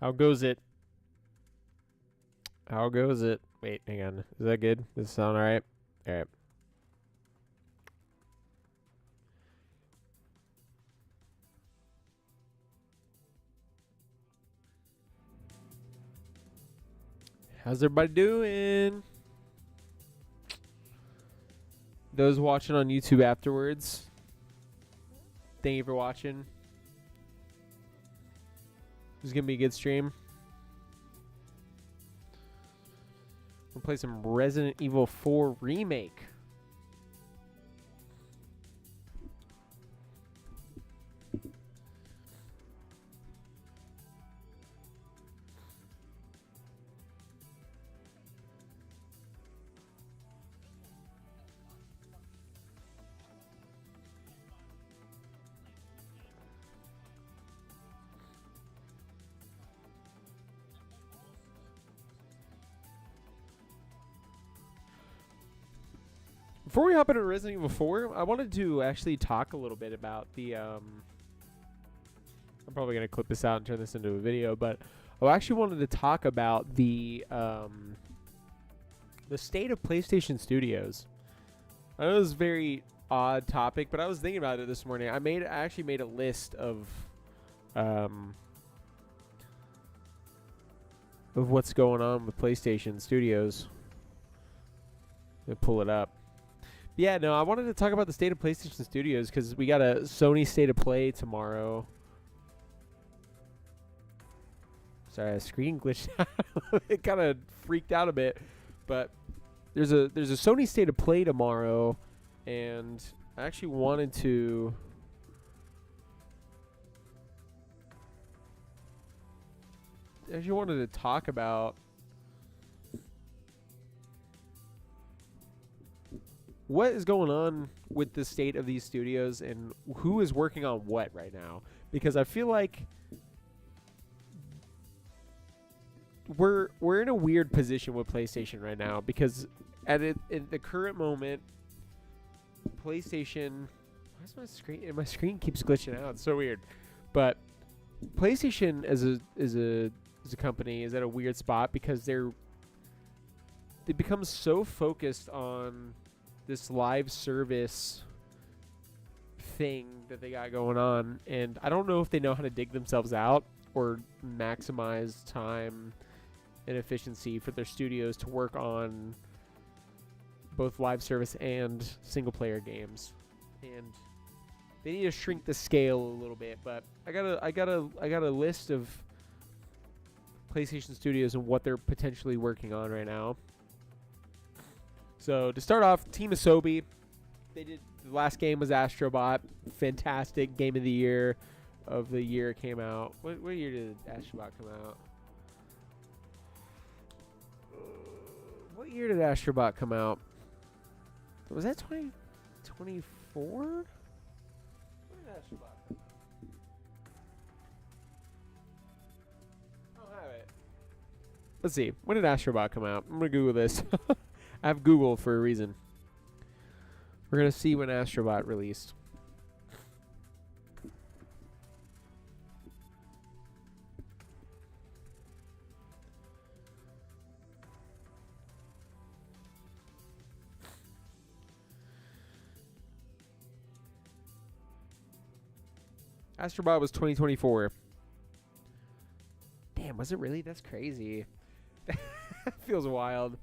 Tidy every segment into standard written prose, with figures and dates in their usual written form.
How goes it? How goes it? Wait, hang on. Is that good? Does it sound alright? Alright. How's everybody doing? Those watching on YouTube afterwards, thank you for watching. This is going to be a good stream. We'll play some Resident Evil 4 Remake. Before we hop into Resident Evil 4, I wanted to actually talk a little bit about the I'm probably going to clip this out and turn this into a video, but I actually wanted to talk about the state of PlayStation Studios. I know this is a very odd topic, but I was thinking about it this morning. I actually made a list of what's going on with PlayStation Studios. Let me pull it up. Yeah, no, I wanted to talk about the state of PlayStation Studios because we got a Sony State of Play tomorrow. Sorry, a screen glitched out. It kind of freaked out a bit, but there's a Sony State of Play tomorrow, and I actually wanted to talk about what is going on with the state of these studios and who is working on what right now, because I feel like we're in a weird position with PlayStation right now, because at the current moment, PlayStation, my screen keeps glitching out. It's so weird. But PlayStation as a company is at a weird spot because they become so focused on this live service thing that they got going on, and I don't know if they know how to dig themselves out or maximize time and efficiency for their studios to work on both live service and single player games, and they need to shrink the scale a little bit. But I got a list of PlayStation Studios and what they're potentially working on right now. So to start off, Team Asobi, the last game was Astrobot, fantastic game of the year. Came out. What year did Astrobot come out? What year did Astrobot come out? Was that 2024? When did Astrobot come out? I don't have it. Let's see. When did Astrobot come out? I'm going to Google this. I have Google for a reason. We're going to see when Astrobot released. Astrobot was 2024. Damn, was it really? That's crazy. Feels wild.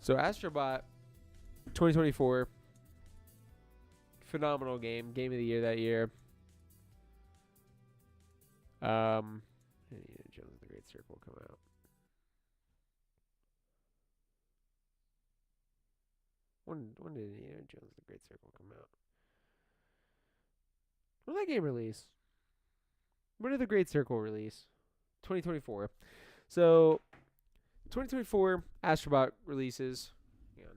So Astrobot 2024, phenomenal game of the year that year. Indiana Jones and the Great Circle come out. When did Indiana Jones and the Great Circle come out? When did that game release? When did the Great Circle release? 2024. So 2024 Astrobot releases. Hang on.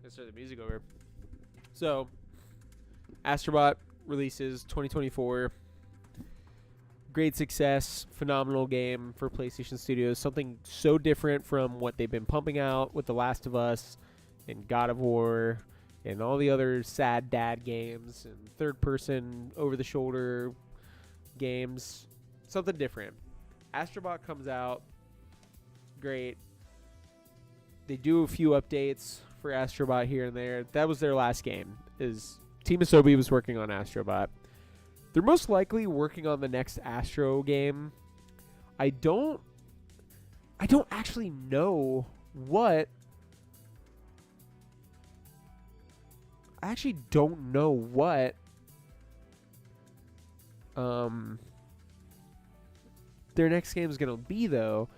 Let's start the music over. So Astrobot releases 2024. Great success, phenomenal game for PlayStation Studios. Something so different from what they've been pumping out with The Last of Us and God of War and all the other sad dad games and third-person over-the-shoulder games. Something different. Astrobot comes out, great. They do a few updates for Astrobot here and there. That was their last game. Team Asobi was working on Astrobot. They're most likely working on the next Astro game. I don't actually know what. I actually don't know what their next game is going to be, though.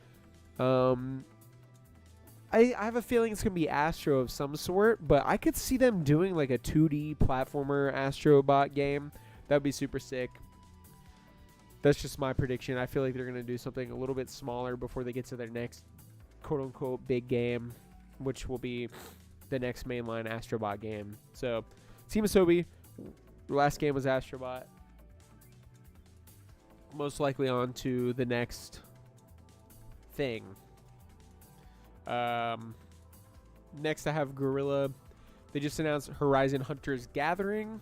I have a feeling it's going to be Astro of some sort, but I could see them doing like a 2D platformer Astrobot game. That would be super sick. That's just my prediction. I feel like they're going to do something a little bit smaller before they get to their next quote-unquote big game, which will be the next mainline Astrobot game. So, Team Asobi, the last game was Astrobot. Most likely on to the next thing. Next I have Guerrilla. They just announced Horizon Hunters Gathering,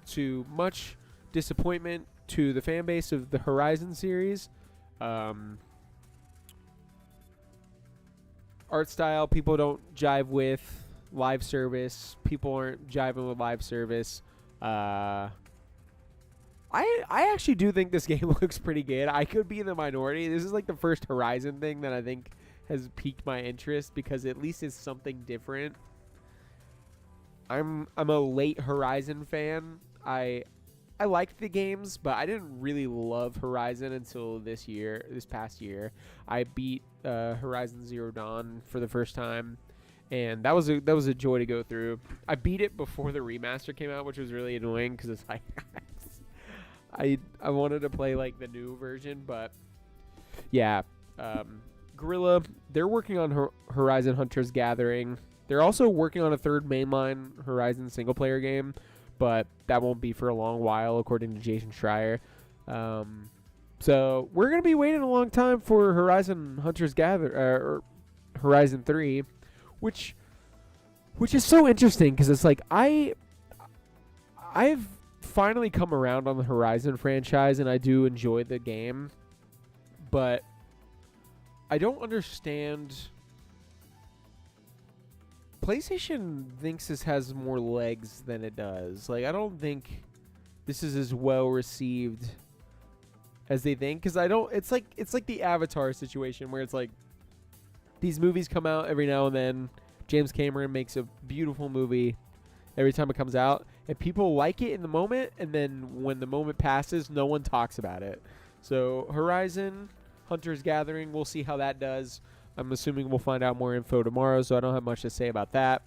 to much disappointment to the fan base of the Horizon series. Art style, people don't jive with. Live service, people aren't jiving with live service. I actually do think this game looks pretty good. I could be in the minority. This is like the first Horizon thing that I think has piqued my interest, because at least it's something different. I'm a late Horizon fan. I liked the games, but I didn't really love Horizon until this past year. I beat Horizon Zero Dawn for the first time, and that was a joy to go through. I beat it before the remaster came out, which was really annoying because it's like I wanted to play like the new version, but yeah. Guerrilla, they're working on Horizon Hunters Gathering. They're also working on a third mainline Horizon single player game, but that won't be for a long while, according to Jason Schreier. So we're gonna be waiting a long time for Horizon Hunters or Horizon 3. Which is so interesting, because it's like I've finally come around on the Horizon franchise, and I do enjoy the game, but I don't understand. PlayStation thinks this has more legs than it does. Like, I don't think this is as well received as they think, because it's like the Avatar situation, where it's like these movies come out every now and then. James Cameron makes a beautiful movie every time it comes out, and people like it in the moment, and then when the moment passes, no one talks about it. So Horizon Hunters Gathering, we'll see how that does. I'm assuming we'll find out more info tomorrow, so I don't have much to say about that.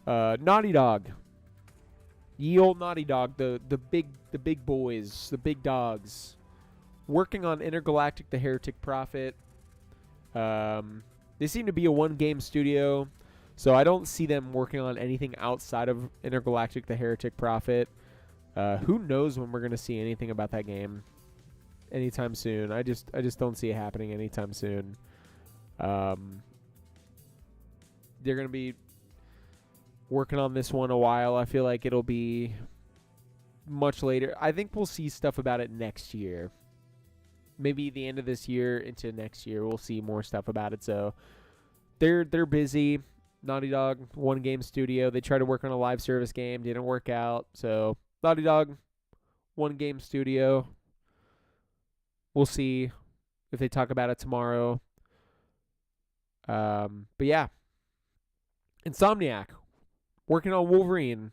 Naughty Dog. Ye old Naughty Dog, the big boys, the big dogs, working on Intergalactic: The Heretic Prophet. They seem to be a one-game studio, so I don't see them working on anything outside of Intergalactic: The Heretic Prophet. Who knows when we're going to see anything about that game anytime soon. I just don't see it happening anytime soon. They're going to be working on this one a while. I feel like it'll be much later. I think we'll see stuff about it next year. Maybe the end of this year into next year, we'll see more stuff about it. So they're busy. Naughty Dog, one game studio. They tried to work on a live service game, didn't work out. So Naughty Dog, one game studio. We'll see if they talk about it tomorrow. But yeah, Insomniac, working on Wolverine.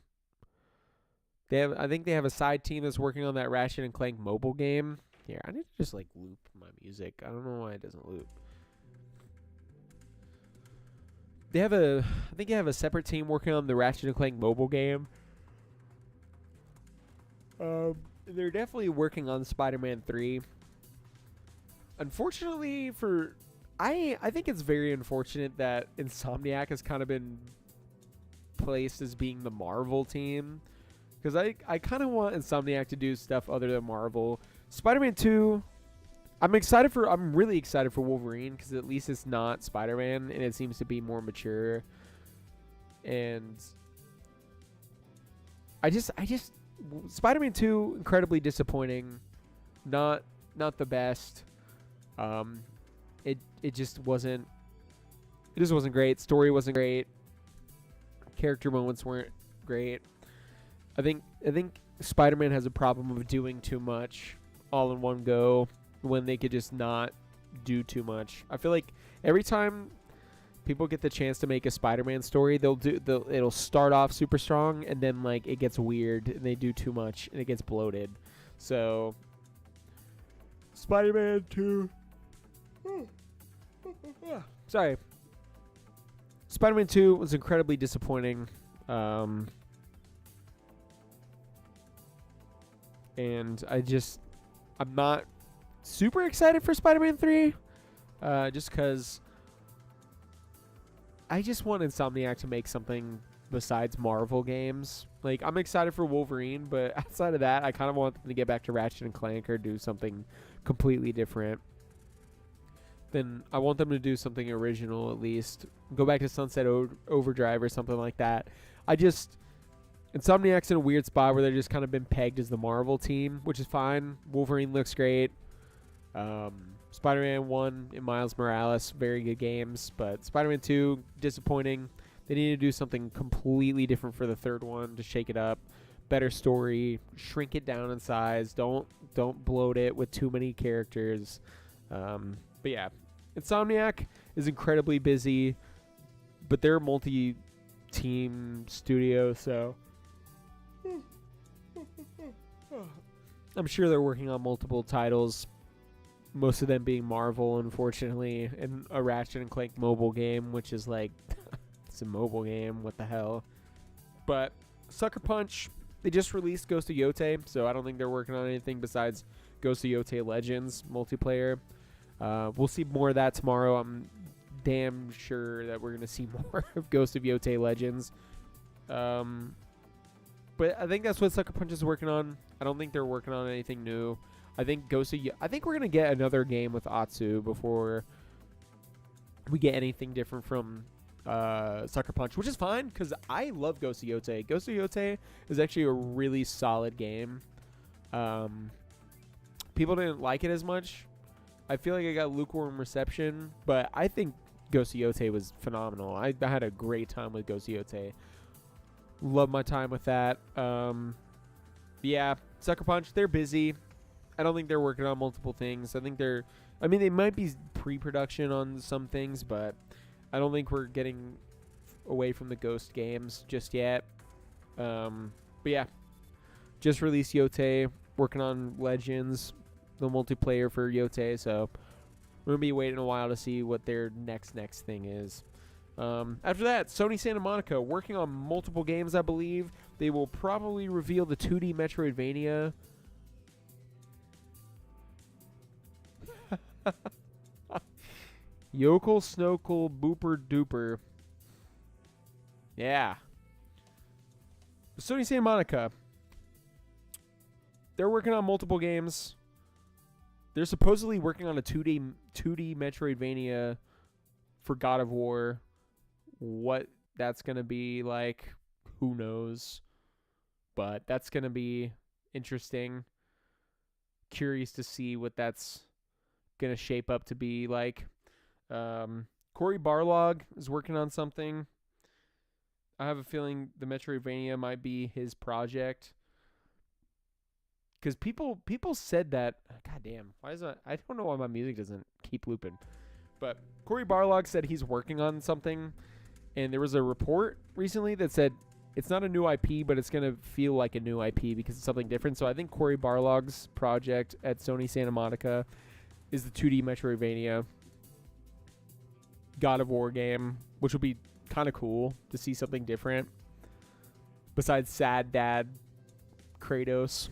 I think they have a side team that's working on that Ratchet and Clank mobile game. Here, I need to just like loop my music. I don't know why it doesn't loop. I think they have a separate team working on the Ratchet and Clank mobile game. They're definitely working on Spider-Man 3. Unfortunately I think it's very unfortunate that Insomniac has kind of been placed as being the Marvel team, because I kind of want Insomniac to do stuff other than Marvel. Spider-Man 2, I'm really excited for Wolverine, because at least it's not Spider-Man and it seems to be more mature. And Spider-Man 2 incredibly disappointing. Not the best. It just wasn't. It just wasn't great. Story wasn't great. Character moments weren't great. I think Spider-Man has a problem of doing too much all in one go when they could just not do too much. I feel like every time people get the chance to make a Spider-Man story, it'll start off super strong and then like it gets weird and they do too much and it gets bloated. So Spider-Man 2 sorry. Spider-Man 2 was incredibly disappointing. And I'm not super excited for Spider-Man 3. Just because I just want Insomniac to make something besides Marvel games. Like, I'm excited for Wolverine, but outside of that, I kind of want them to get back to Ratchet and Clank or do something completely different. Then I want them to do something original at least. Go back to Sunset Overdrive or something like that. Insomniac's in a weird spot where they've just kind of been pegged as the Marvel team, which is fine. Wolverine looks great. Spider-Man 1 and Miles Morales, very good games. But Spider-Man 2, disappointing. They need to do something completely different for the third one to shake it up. Better story. Shrink it down in size. Don't bloat it with too many characters. But yeah, Insomniac is incredibly busy, but they're a multi-team studio, so I'm sure they're working on multiple titles, most of them being Marvel, unfortunately, and a Ratchet and Clank mobile game, which is like, it's a mobile game, what the hell. But Sucker Punch, they just released Ghost of Yotei, so I don't think they're working on anything besides Ghost of Yotei Legends multiplayer. We'll see more of that tomorrow. I'm damn sure that we're going to see more of Ghost of Yotei Legends. But I think that's what Sucker Punch is working on. I don't think they're working on anything new. I think we're going to get another game with Atsu before we get anything different from Sucker Punch, which is fine because I love Ghost of Yotei. Ghost of Yotei is actually a really solid game. People didn't like it as much. I feel like I got lukewarm reception, but I think Ghost of Yotei was phenomenal. I had a great time with Ghost of Yotei. Love my time with that. Yeah, Sucker Punch, they're busy. I don't think they're working on multiple things. They might be pre-production on some things, but I don't think we're getting away from the Ghost games just yet. But yeah, just released Yotei, working on Legends, the multiplayer for Yotei, so we're going to be waiting a while to see what their next thing is. After that, Sony Santa Monica, working on multiple games, I believe. They will probably reveal the 2D Metroidvania. Yokel Snokel Booper Duper. Yeah. Sony Santa Monica. They're working on multiple games. They're supposedly working on a 2D Metroidvania for God of War. What that's going to be like, who knows? But that's going to be interesting. Curious to see what that's going to shape up to be like. Cory Barlog is working on something. I have a feeling the Metroidvania might be his project. Because people said that, God damn, why is that? I don't know why my music doesn't keep looping. But Cory Barlog said he's working on something, and there was a report recently that said it's not a new IP, but it's going to feel like a new IP because it's something different. So I think Cory Barlog's project at Sony Santa Monica is the 2D Metroidvania God of War game, which will be kind of cool to see something different besides sad dad Kratos.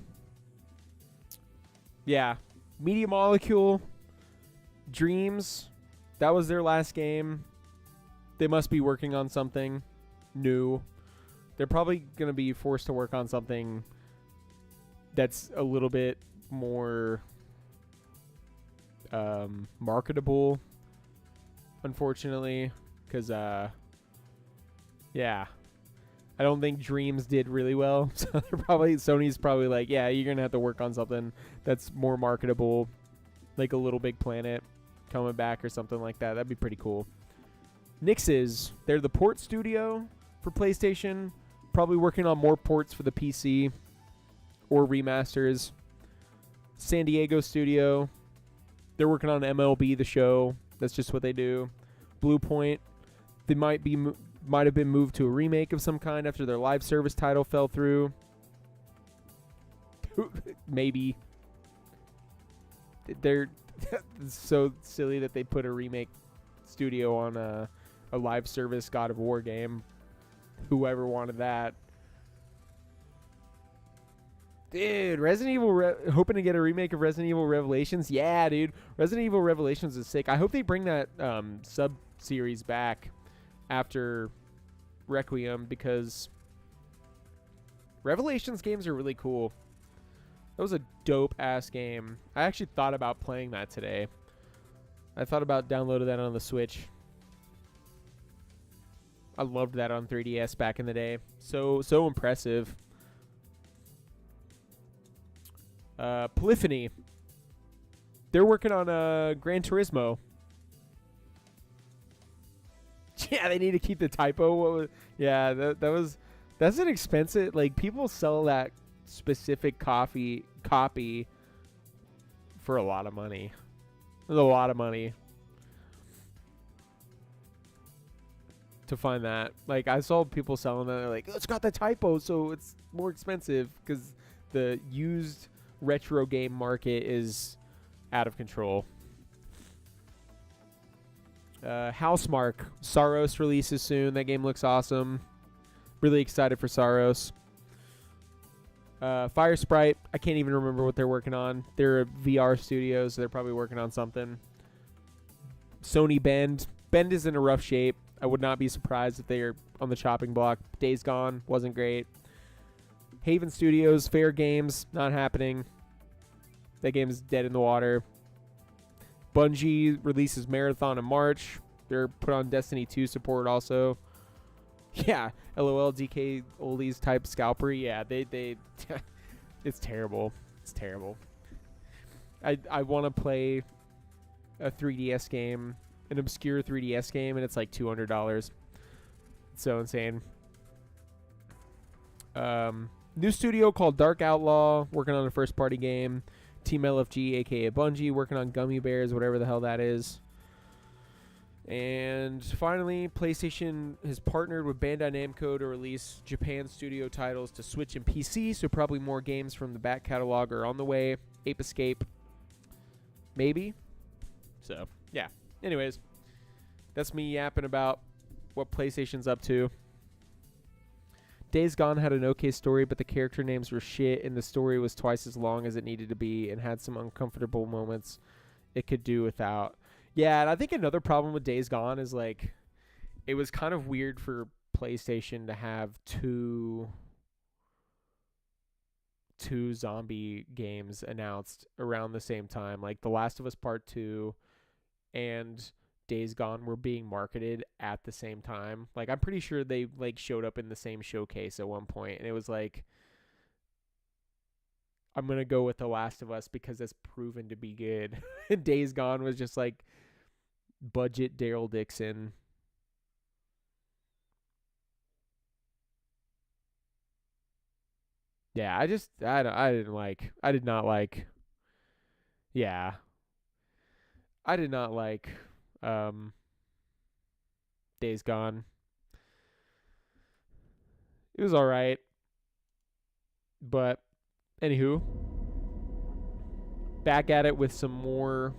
Yeah, Media Molecule, Dreams, that was their last game. They must be working on something new. They're probably going to be forced to work on something that's a little bit more marketable, unfortunately, because, yeah, I don't think Dreams did really well. So Sony's probably like, yeah, you're gonna have to work on something that's more marketable, like a Little Big Planet coming back or something like that. That'd be pretty cool. Nixes, they're the port studio for PlayStation, probably working on more ports for the PC or remasters. San Diego studio, they're working on MLB The Show. That's just what they do. Blue Point, they might have been moved to a remake of some kind after their live service title fell through. Maybe. They're so silly that they put a remake studio on a live service God of War game. Whoever wanted that. Dude, Resident Evil, hoping to get a remake of Resident Evil Revelations? Yeah, dude. Resident Evil Revelations is sick. I hope they bring that sub-series back after Requiem, because Revelations games are really cool. That was a dope-ass game. I actually thought about playing that today. I thought about downloading that on the Switch. I loved that on 3DS back in the day. So impressive. Polyphony. They're working on Gran Turismo. Yeah, they need to keep the typo. That's an expensive. Like, people sell that specific copy for a lot of money. There's a lot of money to find that. Like, I saw people selling that. They're like, it's got the typo, so it's more expensive, because the used retro game market is out of control. Housemark. Saros releases soon. That game looks awesome. Really excited for Saros. Fire Sprite. I can't even remember what they're working on. They're a VR studio, so they're probably working on something. Sony Bend. Bend is in a rough shape. I would not be surprised if they're on the chopping block. Days Gone wasn't great. Haven Studios. Fair Games. Not happening. That game is dead in the water. Bungie releases Marathon in March. They're put on Destiny 2 support also. Yeah, LOL DK oldies type scalper. Yeah, they it's terrible. It's terrible. I want to play a 3DS game, an obscure 3DS game, and it's like $200. It's so insane. New studio called Dark Outlaw, working on a first party game. Team LFG, aka Bungie, working on Gummy Bears, whatever the hell that is. And finally, PlayStation has partnered with Bandai Namco to release Japan studio titles to Switch and PC, so probably more games from the back catalog are on the way. Ape Escape, maybe. So, yeah. Anyways, that's me yapping about what PlayStation's up to. Days Gone had an okay story, but the character names were shit, and the story was twice as long as it needed to be, and had some uncomfortable moments it could do without. Yeah, and I think another problem with Days Gone is, like, it was kind of weird for PlayStation to have two zombie games announced around the same time. Like, The Last of Us Part 2 and Days Gone were being marketed at the same time. Like, I'm pretty sure they, like, showed up in the same showcase at one point, and it was like, I'm gonna go with The Last of Us because it's proven to be good. Days Gone was just like budget Daryl Dixon. Yeah, I did not like Days Gone. It was all right, but anywho, back at it with some more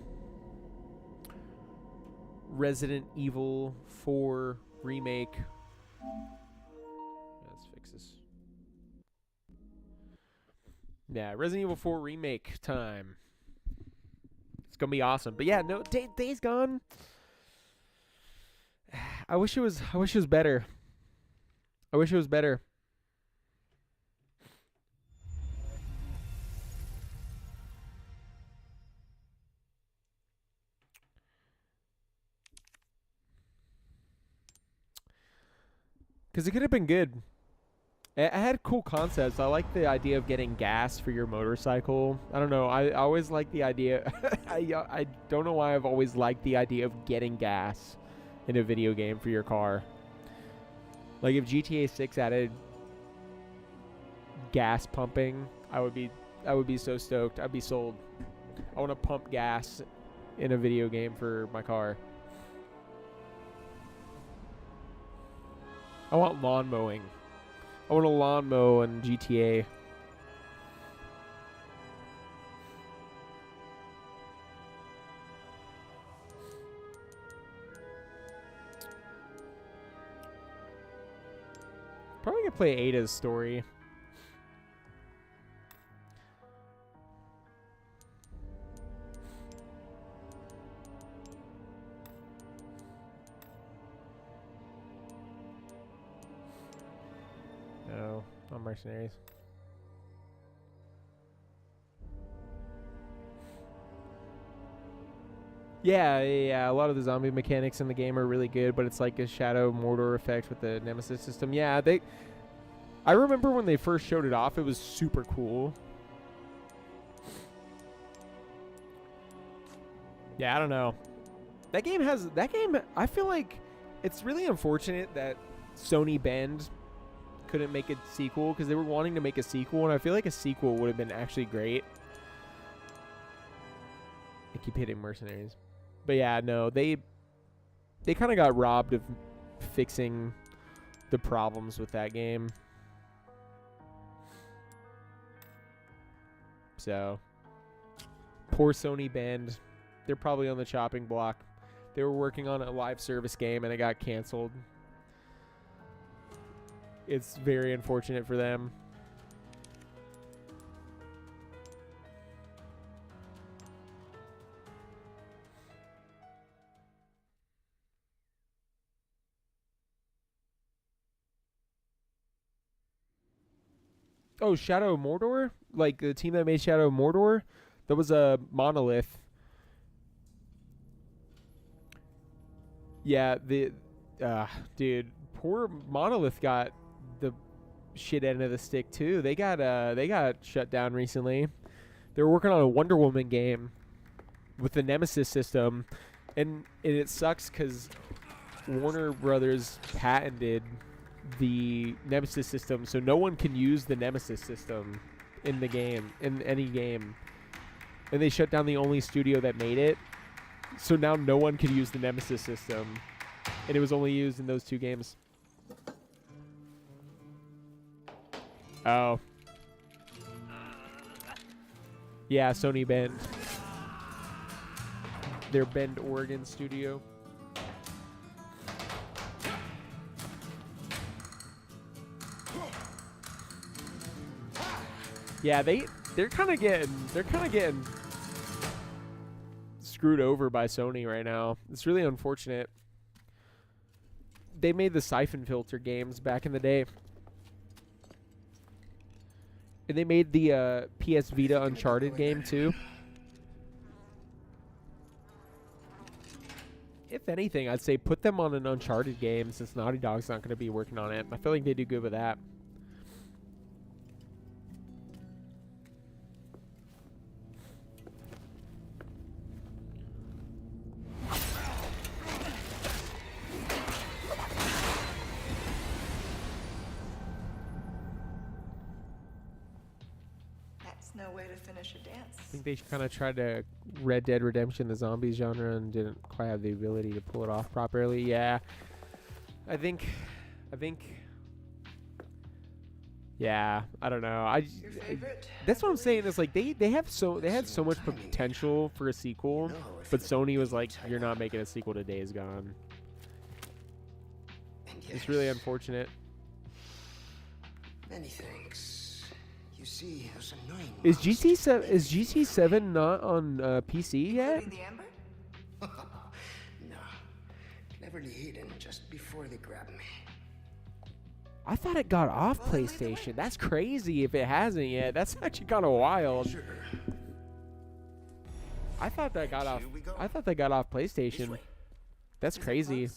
Resident Evil 4 Remake. Let's fix this. Yeah, Resident Evil 4 Remake time. It's gonna be awesome. But yeah, no, Days Gone. I wish it was better. I wish it was better. Because it could have been good. It had cool concepts. I like the idea of getting gas for your motorcycle. I don't know. I always like the idea. I don't know why I've always liked the idea of getting gas in a video game for your car. Like if GTA 6 added gas pumping, I would be so stoked. I'd be sold. I want to pump gas in a video game for my car. I want lawn mowing. I want a lawn mow in GTA. Probably gonna play Ada's story. No, not mercenaries. Yeah. A lot of the zombie mechanics in the game are really good, but it's like a Shadow Mordor effect with the Nemesis system. Yeah, I remember when they first showed it off, it was super cool. Yeah, I don't know. That game, I feel like it's really unfortunate that Sony Bend couldn't make a sequel because they were wanting to make a sequel, and I feel like a sequel would have been actually great. I keep hitting mercenaries. But yeah, no, they kind of got robbed of fixing the problems with that game. So, poor Sony Bend. They're probably on the chopping block. They were working on a live service game and it got canceled. It's very unfortunate for them. Oh, Shadow Mordor? Like the team that made Shadow Mordor? That was a Monolith. Yeah, dude, poor Monolith got the shit end of the stick too. They got shut down recently. They were working on a Wonder Woman game with the Nemesis system, and it sucks because Warner Brothers patented the Nemesis system, so no one can use the Nemesis system in the game, in any game. And they shut down the only studio that made it, so now no one can use the Nemesis system, and it was only used in those two games. Oh. Yeah, Sony Bend. Their Bend, Oregon studio. Yeah, they're kind of getting screwed over by Sony right now. It's really unfortunate. They made the Siphon Filter games back in the day. And they made the PS Vita Uncharted game too. If anything, I'd say put them on an Uncharted game since Naughty Dog's not going to be working on it. I feel like they do good with that. No way to finish a dance. I think they kind of tried to Red Dead Redemption, the zombie genre, and didn't quite have the ability to pull it off properly. Yeah, I think, yeah, I don't know. That's what I'm saying. Is like they had so much potential for a sequel, but Sony was like, you're not making a sequel to Days Gone. It's really unfortunate. Many thanks. See, those annoying is GT7 not on PC yet? The Amber? No, cleverly hidden just before they grab me. I thought it got off PlayStation. That's crazy if it hasn't yet. That's actually kind of wild. Sure. I thought that got off. I thought that got off PlayStation. That's crazy.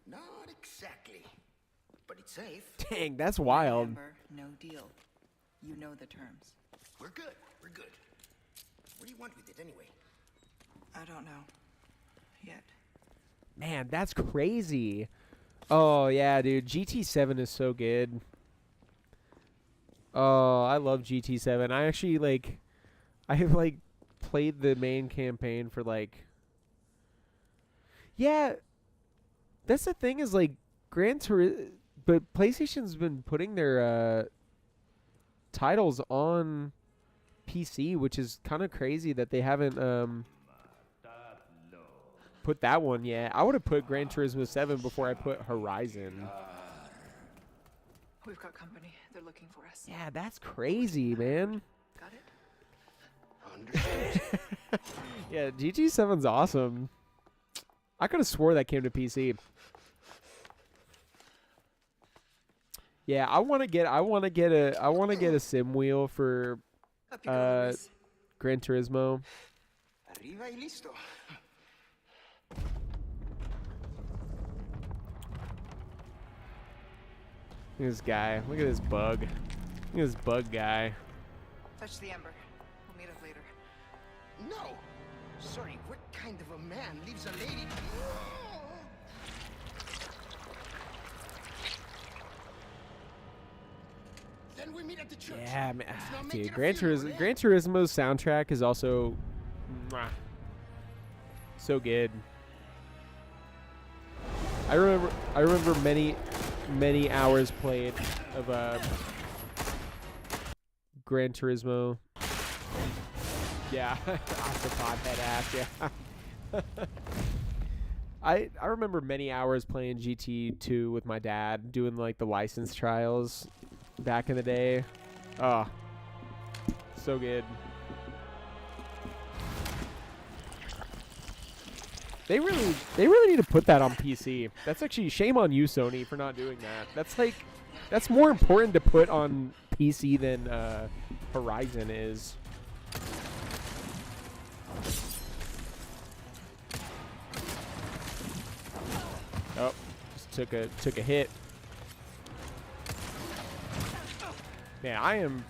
Not exactly. but it's safe. Dang, that's wild. Remember, no deal. You know the terms. We're good. We're good. What do you want with it anyway? I don't know. Yet. Man, that's crazy. Oh, yeah, dude. GT7 is so good. Oh, I love GT7. I actually, like... I have, like, played the main campaign for, like... Yeah. That's the thing is, like, Gran Turismo... But PlayStation's been putting their, titles on PC, which is kind of crazy that they haven't, put that one yet. I would have put Gran Turismo 7 before I put Horizon. We've got company. They're looking for us. Yeah, that's crazy, man. Got it? Understood. Yeah, GT7's awesome. I could have swore that came to PC. Yeah, I want to get a sim wheel for Up you go, Luis. Gran Turismo. Arriba y listo. Look at this guy. Look at this bug. Look at this bug guy. Touch the ember. We'll meet up later. No. Sorry, what kind of a man leaves a lady? Then we meet at the church. Yeah, man. Let's not make Dude, it a Gran funeral, eh? Turismo's soundtrack is also so good. I remember many hours played of Gran Turismo. Yeah, Octopod head ass. Yeah. I remember many hours playing GT2 with my dad, doing like the license trials back in the day. Oh, so good. They really need to put that on PC. That's actually shame on you, Sony, for not doing that. That's more important to put on PC than Horizon is. Oh, just took a hit. Man, I am...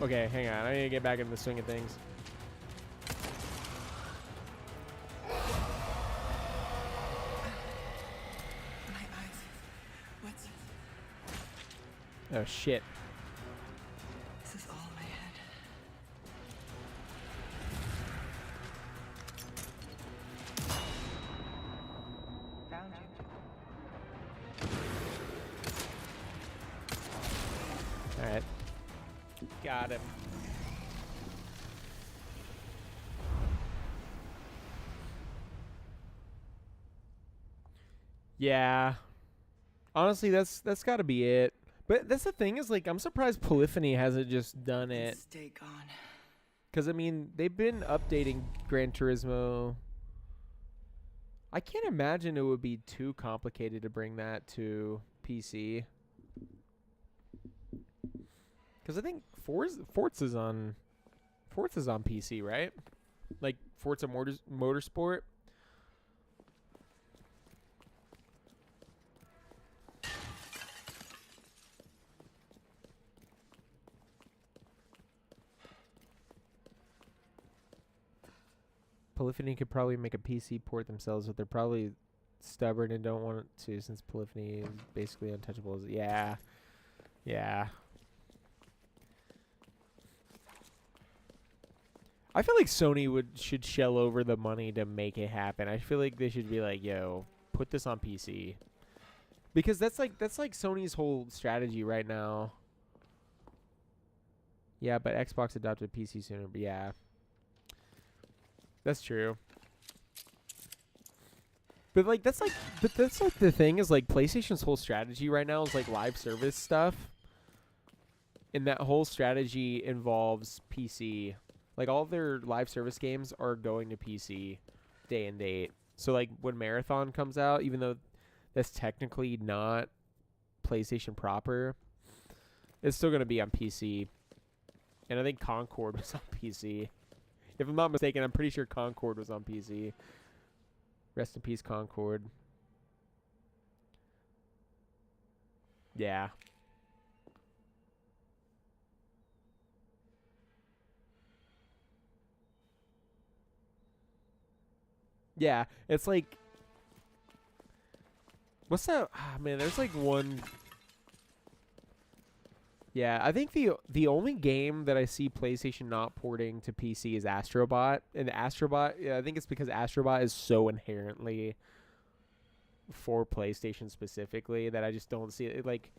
Okay, hang on. I need to get back into the swing of things. My eyes. What's this? Oh, shit. This is all in my head. Found you. Alright. Got him. Yeah. Honestly, that's got to be it. But that's the thing is, like, I'm surprised Polyphony hasn't just done it. Stay gone. Because, I mean, they've been updating Gran Turismo. I can't imagine it would be too complicated to bring that to PC. Because I think Forza's on PC, right? Like Forza Motorsport. Polyphony could probably make a PC port themselves, but they're probably stubborn and don't want to, since Polyphony is basically untouchable. Yeah. Yeah. I feel like Sony should shell over the money to make it happen. I feel like they should be like, yo, put this on PC. Because that's like Sony's whole strategy right now. Yeah, but Xbox adopted PC sooner, but yeah. That's true. But like that's like the thing is, like, PlayStation's whole strategy right now is like live service stuff. And that whole strategy involves PC. Like, all of their live service games are going to PC day and date. So like when Marathon comes out, even though that's technically not PlayStation proper, it's still going to be on PC. And I think Concord was on PC. If I'm not mistaken, I'm pretty sure Concord was on PC. Rest in peace, Concord. Yeah. Yeah, it's like, what's that? Ah, man, there's like one. Yeah, I think the only game that I see PlayStation not porting to PC is Astrobot, and Astrobot. Yeah, I think it's because Astrobot is so inherently for PlayStation specifically that I just don't see it. Like,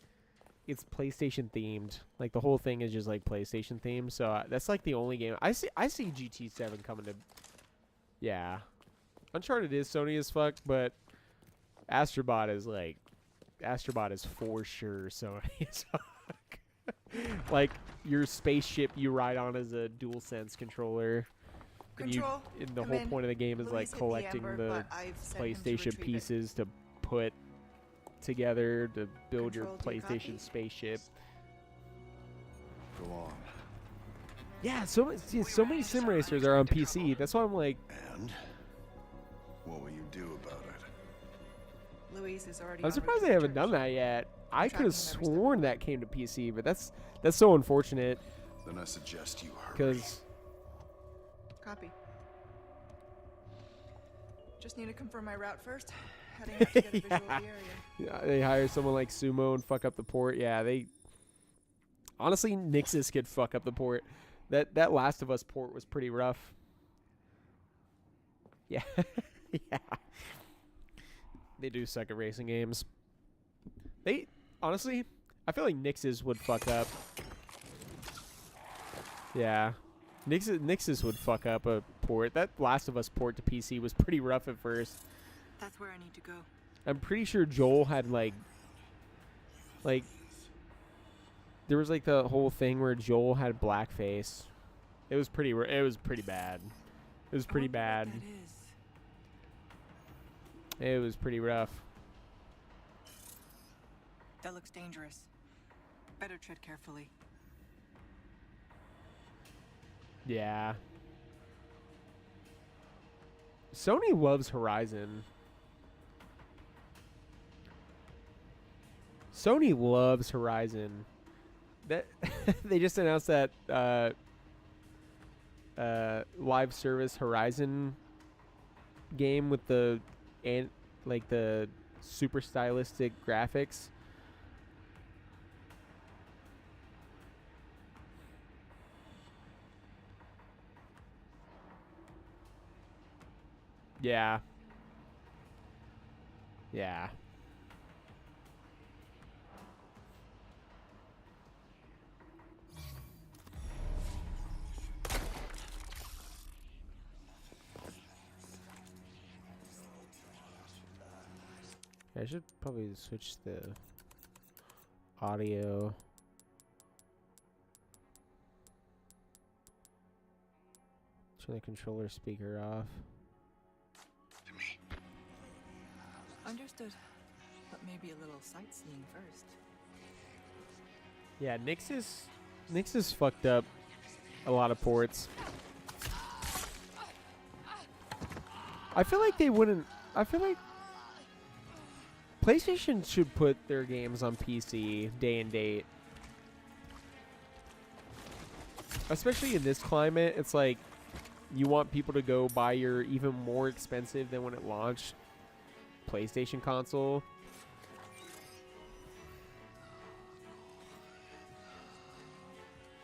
it's PlayStation themed. Like the whole thing is just like PlayStation themed. So that's like the only game I see. I see GT7 coming to. Yeah, Uncharted is Sony as fuck, but Astrobot is like, Astrobot is for sure Sony as fuck. Like your spaceship you ride on as a DualSense controller. Control, And the come whole in. point of the game is like Louise hit the collecting Amber, the but I've sent him to PlayStation retrieve it. pieces to put together to build your Control, do you PlayStation copy? spaceship. Go on. Yeah, so many sim racers are on PC. That's why I'm like, And what will you do about it? Louise is already. I'm on surprised route they to the haven't done church. that yet. I Tracking could have him every step of sworn the that came to PC, but that's so unfortunate Then I suggest you hurry. because Copy. Just need to confirm my route first. Heading out to get a visual of the area. yeah, they hire someone like Sumo and fuck up the port. Yeah, they honestly Nixus could fuck up the port. That Last of Us port was pretty rough. Yeah, yeah. They do suck at racing games. They honestly, I feel like Nixus would fuck up. Yeah, Nixus would fuck up a port. That Last of Us port to PC was pretty rough at first. That's where I need to go. I'm pretty sure Joel had like there was like the whole thing where Joel had blackface. It was pretty bad. It was pretty bad. That is. It was pretty rough. That looks dangerous. Better tread carefully. Yeah. Sony loves Horizon. Sony loves Horizon. That they just announced that live service Horizon game with the like the super stylistic graphics. Yeah. Yeah. I should probably switch the audio. Turn the controller speaker off. To me. Understood. But maybe a little sightseeing first. Yeah, Nixus fucked up a lot of ports. I feel like they wouldn't. I feel like PlayStation should put their games on PC day and date. Especially in this climate, it's like you want people to go buy your even more expensive than when it launched PlayStation console.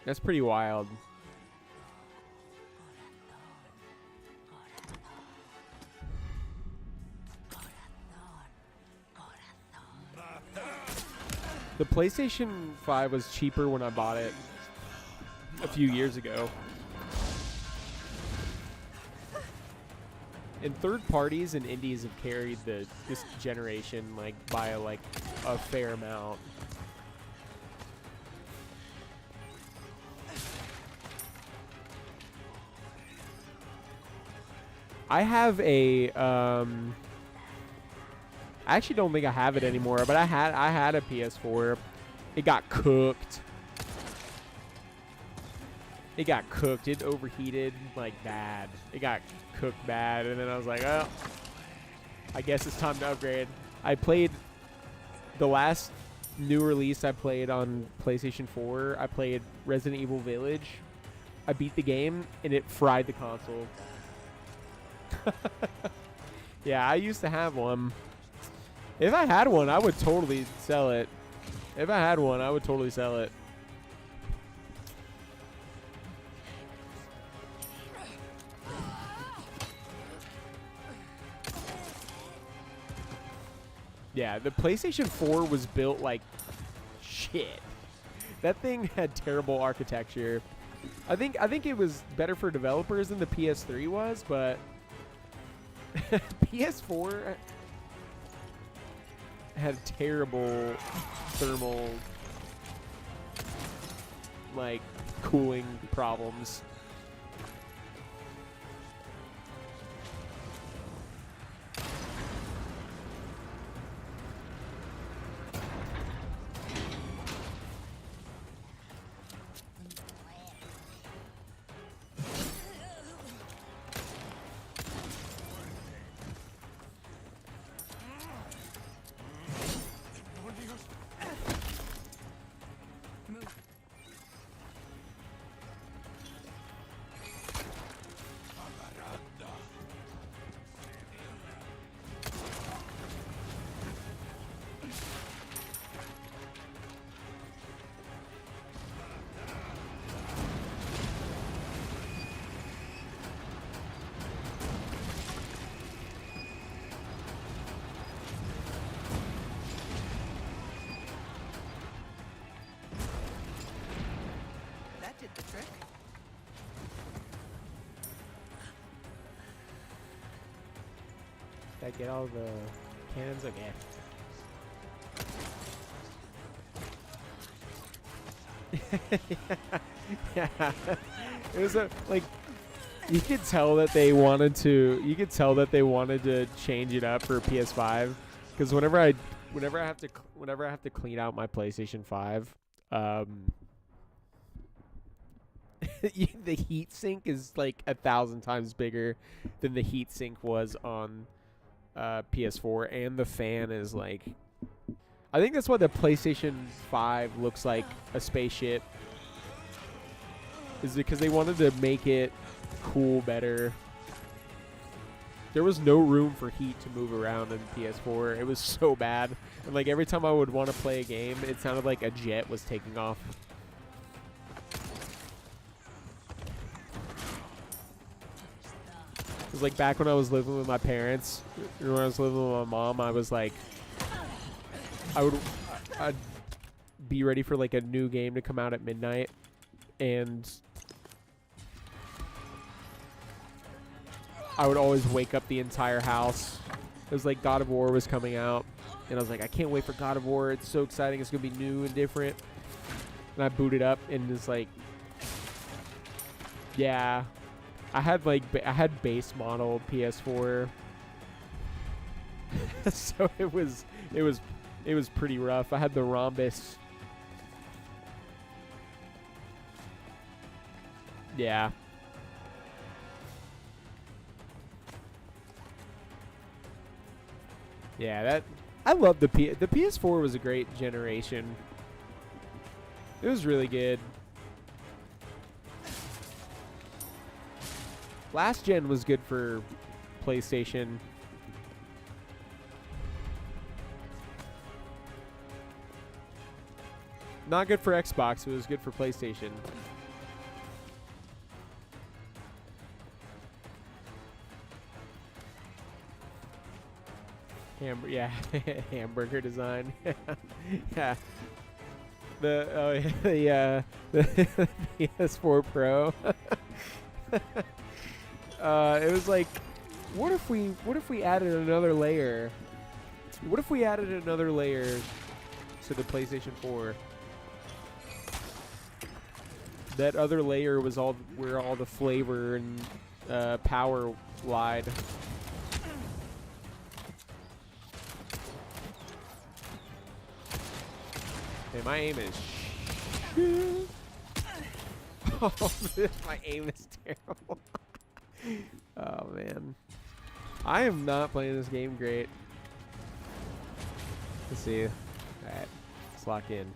That's pretty wild. The PlayStation 5 was cheaper when I bought it a few years ago. And third parties and indies have carried this generation by a fair amount. I have a I actually don't think I have it anymore, but I had a PS4. It got cooked. It got cooked. It overheated like bad. It got cooked bad, and then I was like, oh, I guess it's time to upgrade. I played the last new release I played on PlayStation 4, I played Resident Evil Village. I beat the game and it fried the console. Yeah, I used to have one. If I had one, I would totally sell it. If I had one, I would totally sell it. Yeah, the PlayStation 4 was built like shit. That thing had terrible architecture. I think it was better for developers than the PS3 was, but PS4 had terrible thermal like cooling problems. That did the trick. Did I get all the cannons? Okay. Yeah. It was like you could tell that they wanted to change it up for PS5 because whenever I have to clean out my PlayStation 5, the heat sink is like 1,000 times bigger than the heat sink was on PS4, and the fan is like, I think that's why the PlayStation 5 looks like a spaceship, is because they wanted to make it cool better. There was no room for heat to move around in PS4. It was so bad, and like every time I would want to play a game, it sounded like a jet was taking off. It was like back when I was living with my parents, or when I was living with my mom, I was like, I'd be ready for like a new game to come out at midnight, and I would always wake up the entire house. It was like God of War was coming out, and I was like, I can't wait for God of War. It's so exciting. It's gonna be new and different. And I booted up, and it's like, yeah. I had base model PS4, so it was pretty rough. I had the rhombus. Yeah. Yeah, that I love the PS4 was a great generation. It was really good. Last gen was good for PlayStation. Not good for Xbox, it was good for PlayStation. Yeah, hamburger design. Yeah. The PS4 Pro. It was like, what if we added another layer? What if we added another layer to the PlayStation 4? That other layer was where all the flavor and power lied. Hey, my aim is oh, my aim is terrible. Oh man, I am not playing this game great. Let's see. All right, Let's lock in.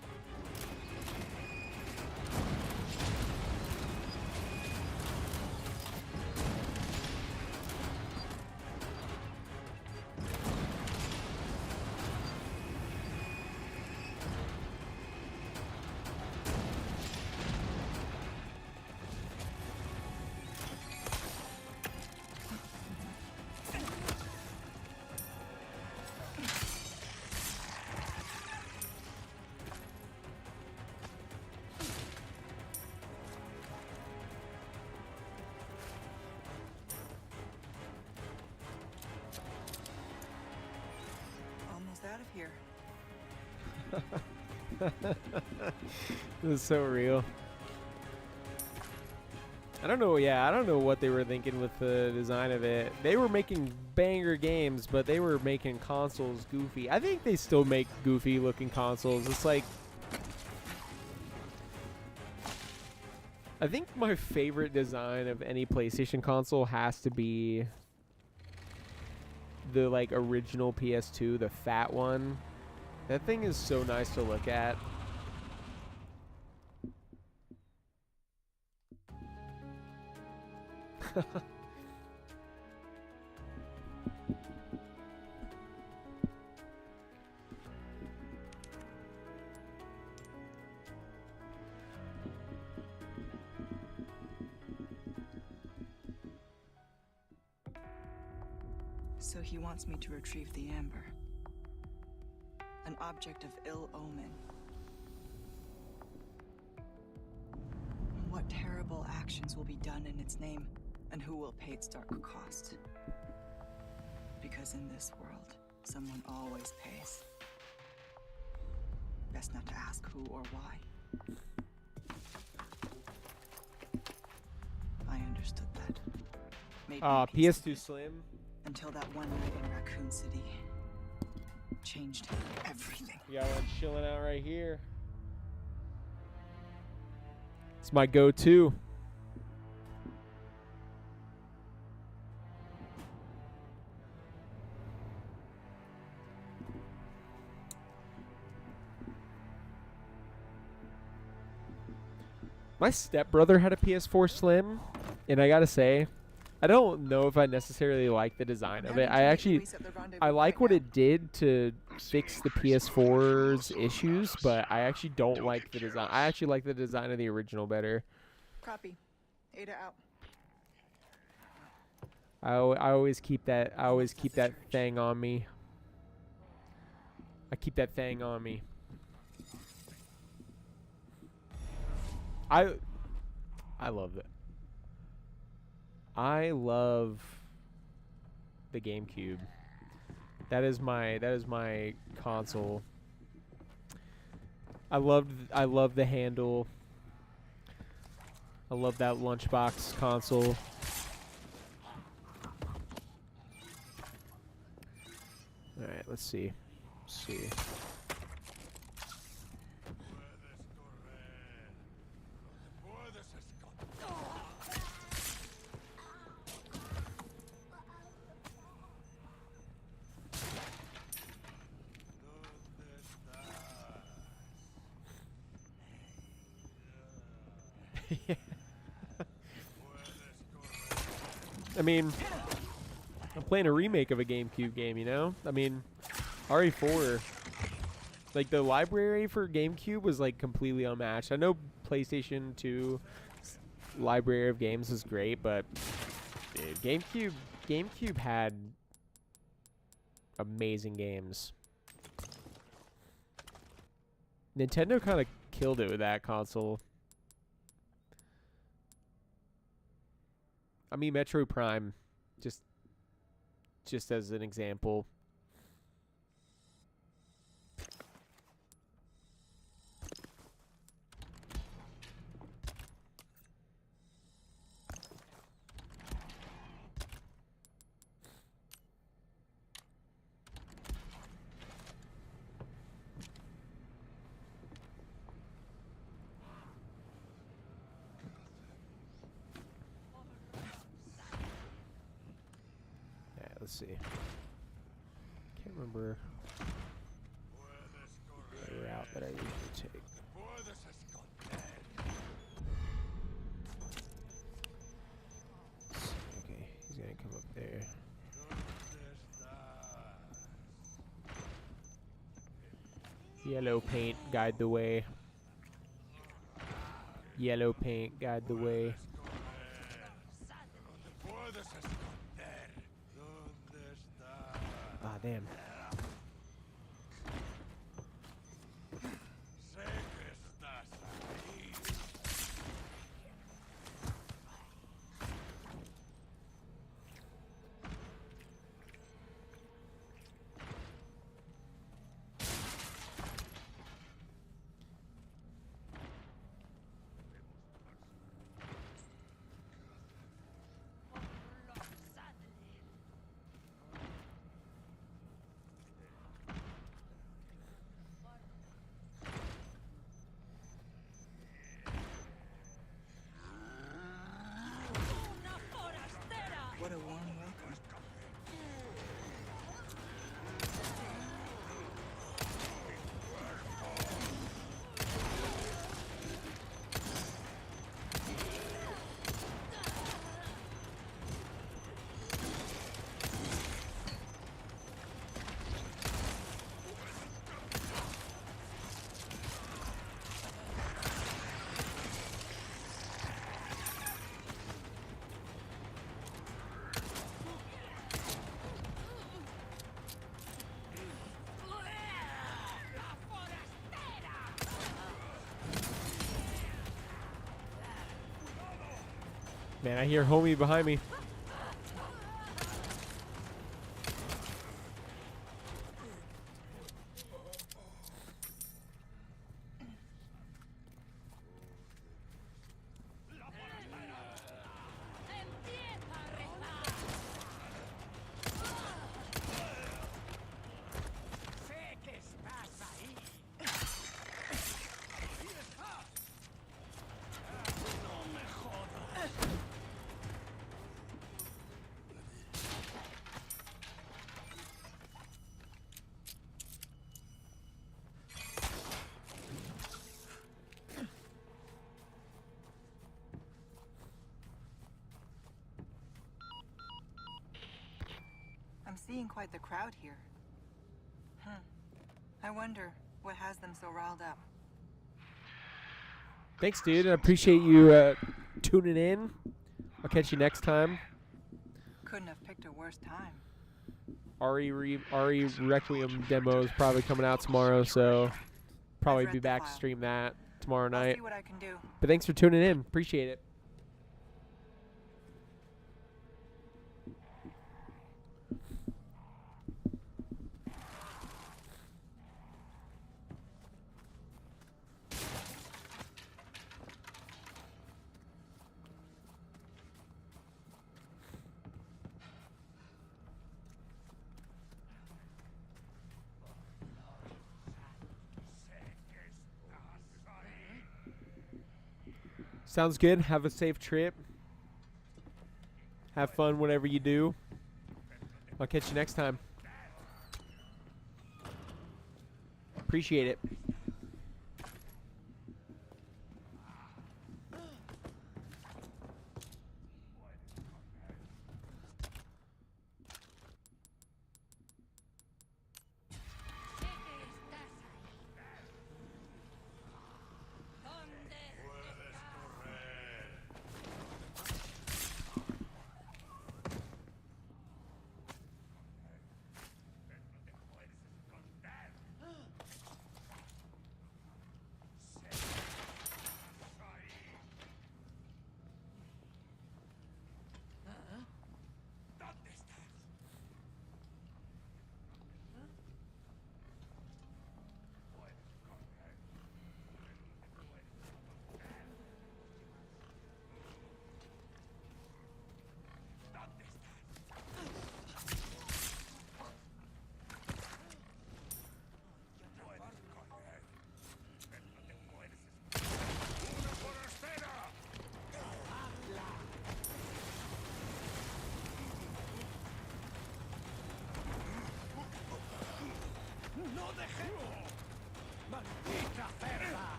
Almost out of here. This is so real. I don't know, yeah, I don't know what they were thinking with the design of it. They were making banger games, but they were making consoles goofy. I think they still make goofy looking consoles. It's like, I think my favorite design of any PlayStation console has to be the like original PS2, the fat one. That thing is so nice to look at. So he wants me to retrieve the amber. An object of ill omen. What terrible actions will be done in its name, and who will pay its dark cost? Because in this world, someone always pays. Best not to ask who or why. I understood that. Made me peace PS2 Slim. until that one night in Raccoon City changed everything. We got one chilling out right here. It's my go-to. My stepbrother had a PS4 Slim, and I gotta say, I don't know if I necessarily like the design of it. I like what it did to fix the PS4's issues, but I actually don't like the design. I actually like the design of the original better. Copy. Ada out. I always keep that. I always keep that thing on me. I keep that thing on me. I love it. I love the GameCube. That is my console. I love the handle. I love that lunchbox console. All right, let's see. I mean, I'm playing a remake of a GameCube game, you know? I mean, RE4, like the library for GameCube was like completely unmatched. I know PlayStation 2 library of games is great, but dude, GameCube had amazing games. Nintendo kind of killed it with that console. I mean, Metroid Prime, just as an example. Let's see. Can't remember the route that I used. take. Okay, he's gonna come up there. Yellow paint, guide the way. Yellow paint, guide the way. Ah, damn. What a warm welcome. Man, I hear homie behind me. I'm seeing quite the crowd here. I wonder what has them so riled up. Thanks, dude. I appreciate you tuning in. I'll catch you next time. Couldn't have picked a worse time. RE Requiem demo is probably coming out tomorrow, so probably read be the back to file. stream that tomorrow I'll night. see what I can do. But thanks for tuning in. Appreciate it. Sounds good. Have a safe trip. Have fun whatever you do. I'll catch you next time. Appreciate it.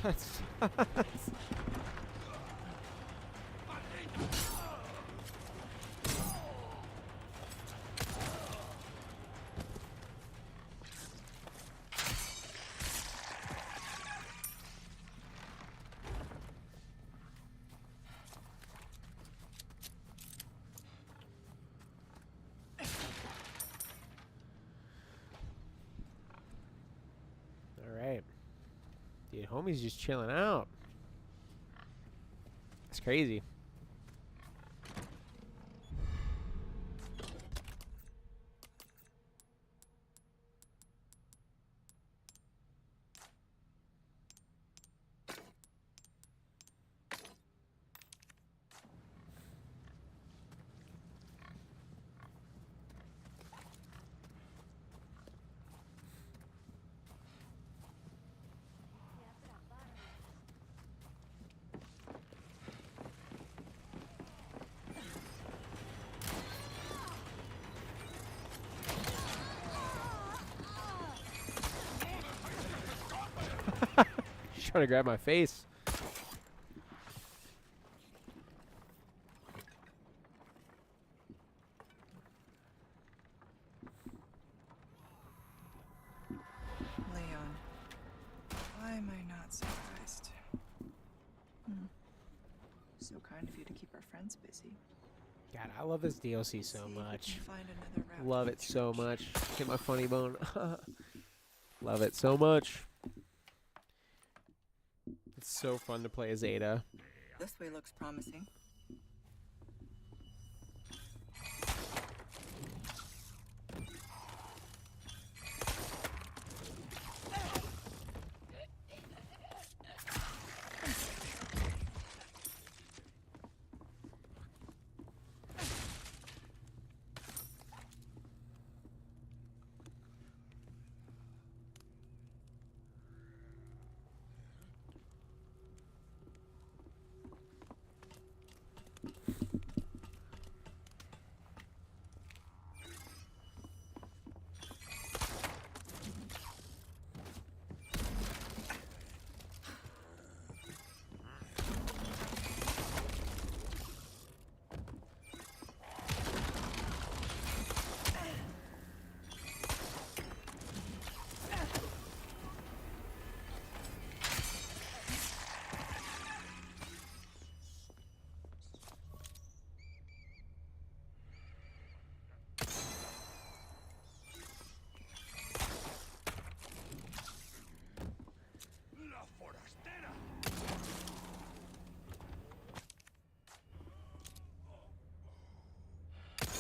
That's all right. Dude, homie's just chilling out. It's crazy. She's trying to grab my face. Leon, why am I not surprised? So kind of you to keep our friends busy. God, I love this DLC so See if we much. can find another route Love to it the so church. much. Hit my funny bone. Love it so much. It's so fun to play as Ada. This way looks promising.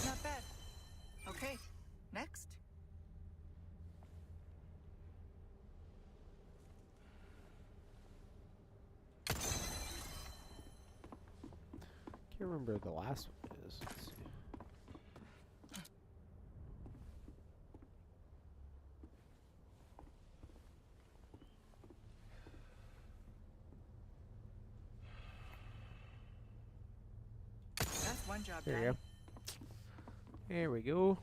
Not bad. Okay, next. Can't remember the last one is. Let's see. That's one job There done. you go. There we go.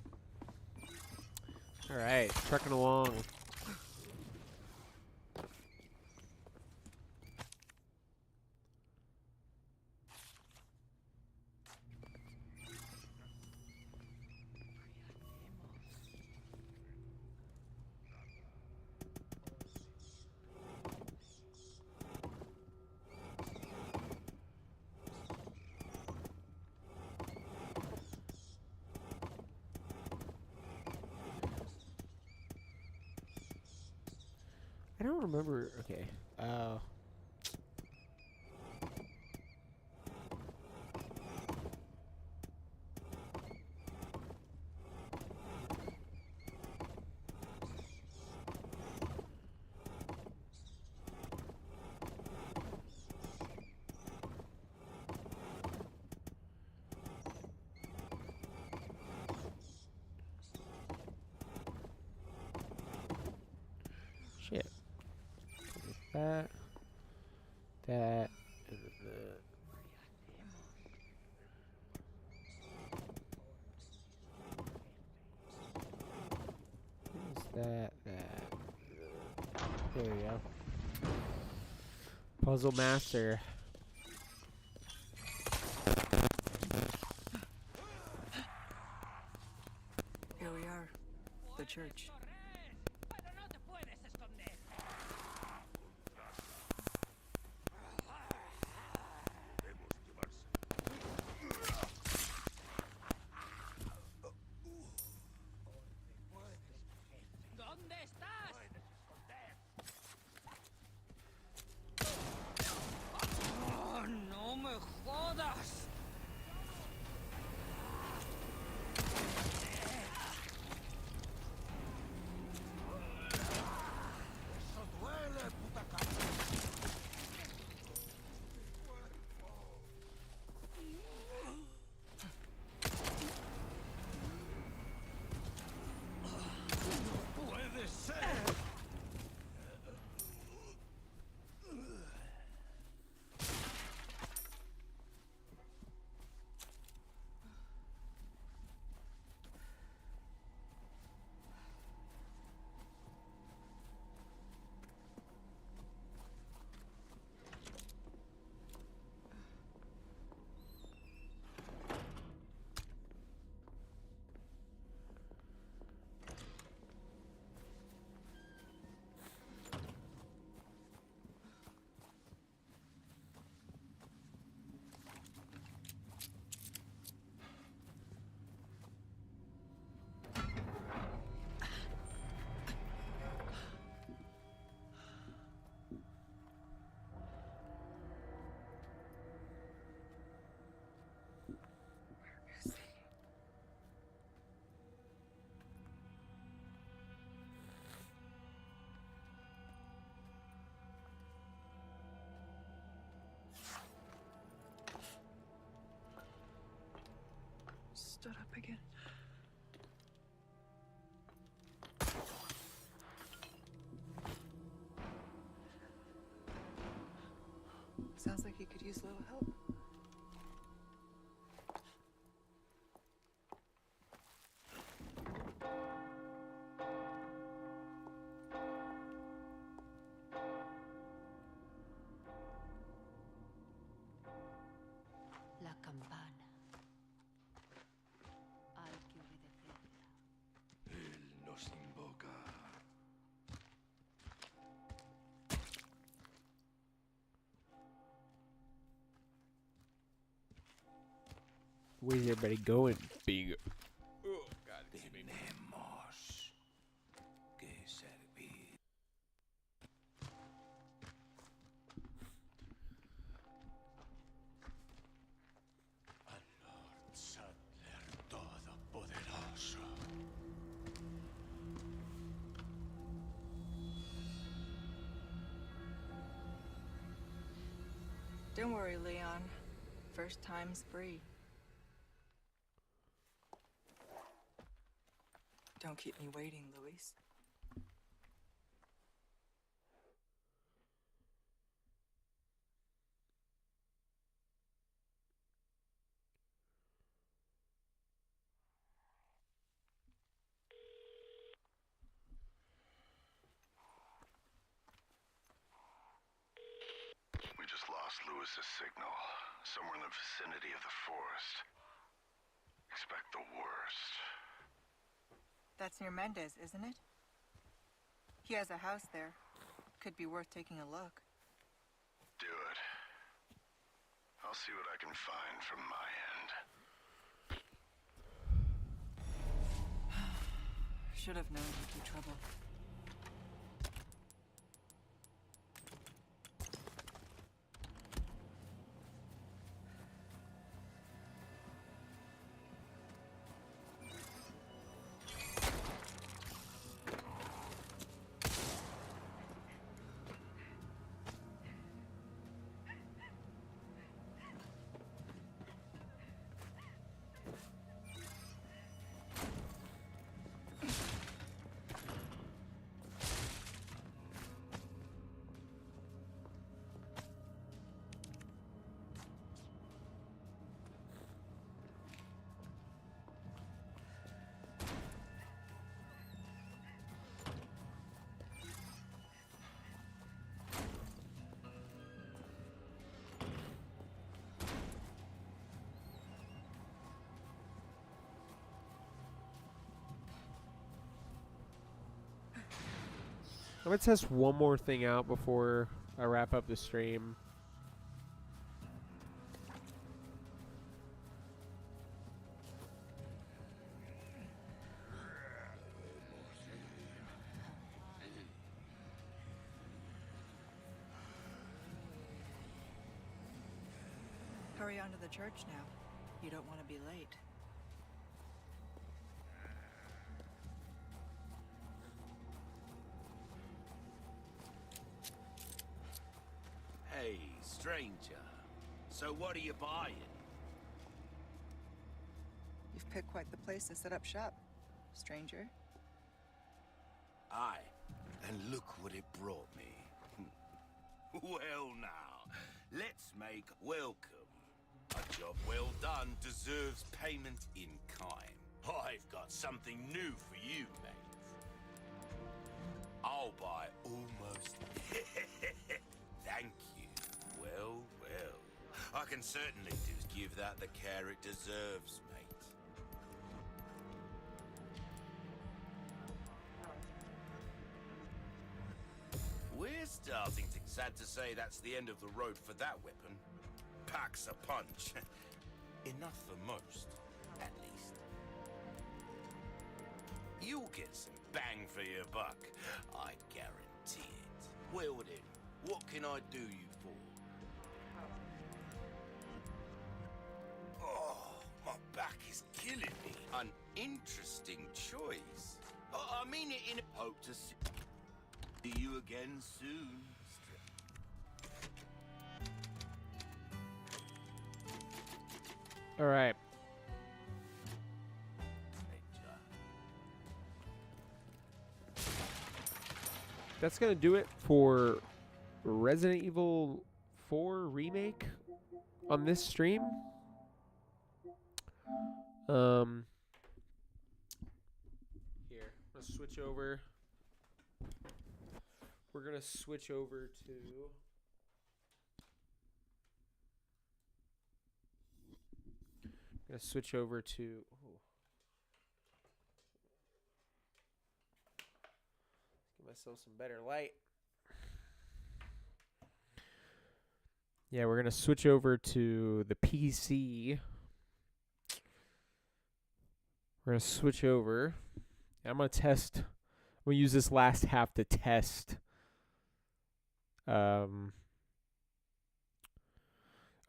All right, trucking along. I don't remember. Okay. Shit. That. That. And then that. That. That. There we go. Puzzle master. Here we are. The church. Stood up again. Sounds like he could use a little help. La campana. Hay que obedecerla. Él nos invoca. Where's everybody going? Big. Oh God. Tenemos que servir. Al Lord Sattler Todopoderoso. Don't worry, Leon. First time's free. Don't keep me waiting, Luis. We just lost Lewis's signal. Somewhere in the vicinity of the forest. Expect the worst. That's near Mendez, isn't it? He has a house there. Could be worth taking a look. Do it. I'll see what I can find from my end. Should have known he'd be trouble. I'm gonna test one more thing out before I wrap up the stream. Hurry on to the church now. You don't want to be late. Hey, stranger. So what are you buying? You've picked quite the place to set up shop, stranger. Aye, and look what it brought me. Well now, let's make welcome. A job well done deserves payment in kind. I've got something new for you, mate. I'll buy almost... Thank you. Well, well. I can certainly just give that the care it deserves, mate. We're starting to... Sad to say that's the end of the road for that weapon. Packs a punch. Enough for most, at least. You'll get some bang for your buck. I guarantee it. Well then, what can I do you for? Oh, my back is killing me. An interesting choice. I mean it in... Hope to see you again soon. All right. That's going to do it for Resident Evil 4 Remake on this stream. Here, let's switch over. We're going to switch over to... Gonna switch over to give myself some better light. Yeah, we're gonna switch over to the PC. We're gonna switch over. I'm gonna test. I'm gonna use this last half to test. I'm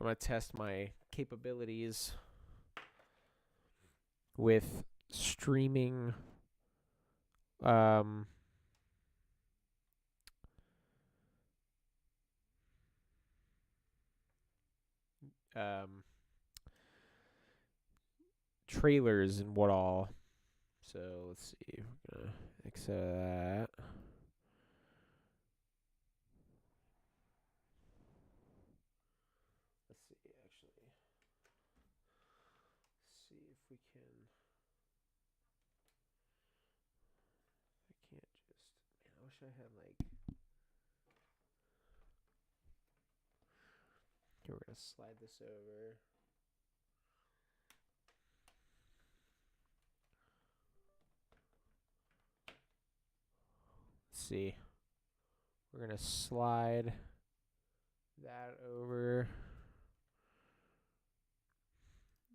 gonna test my capabilities with streaming trailers and what all. So let's see. We're gonna exit that. Let's see, actually. See if we can. I can't just. Man, I wish I had like. Okay, we're gonna slide this over. Let's see. We're gonna slide that over.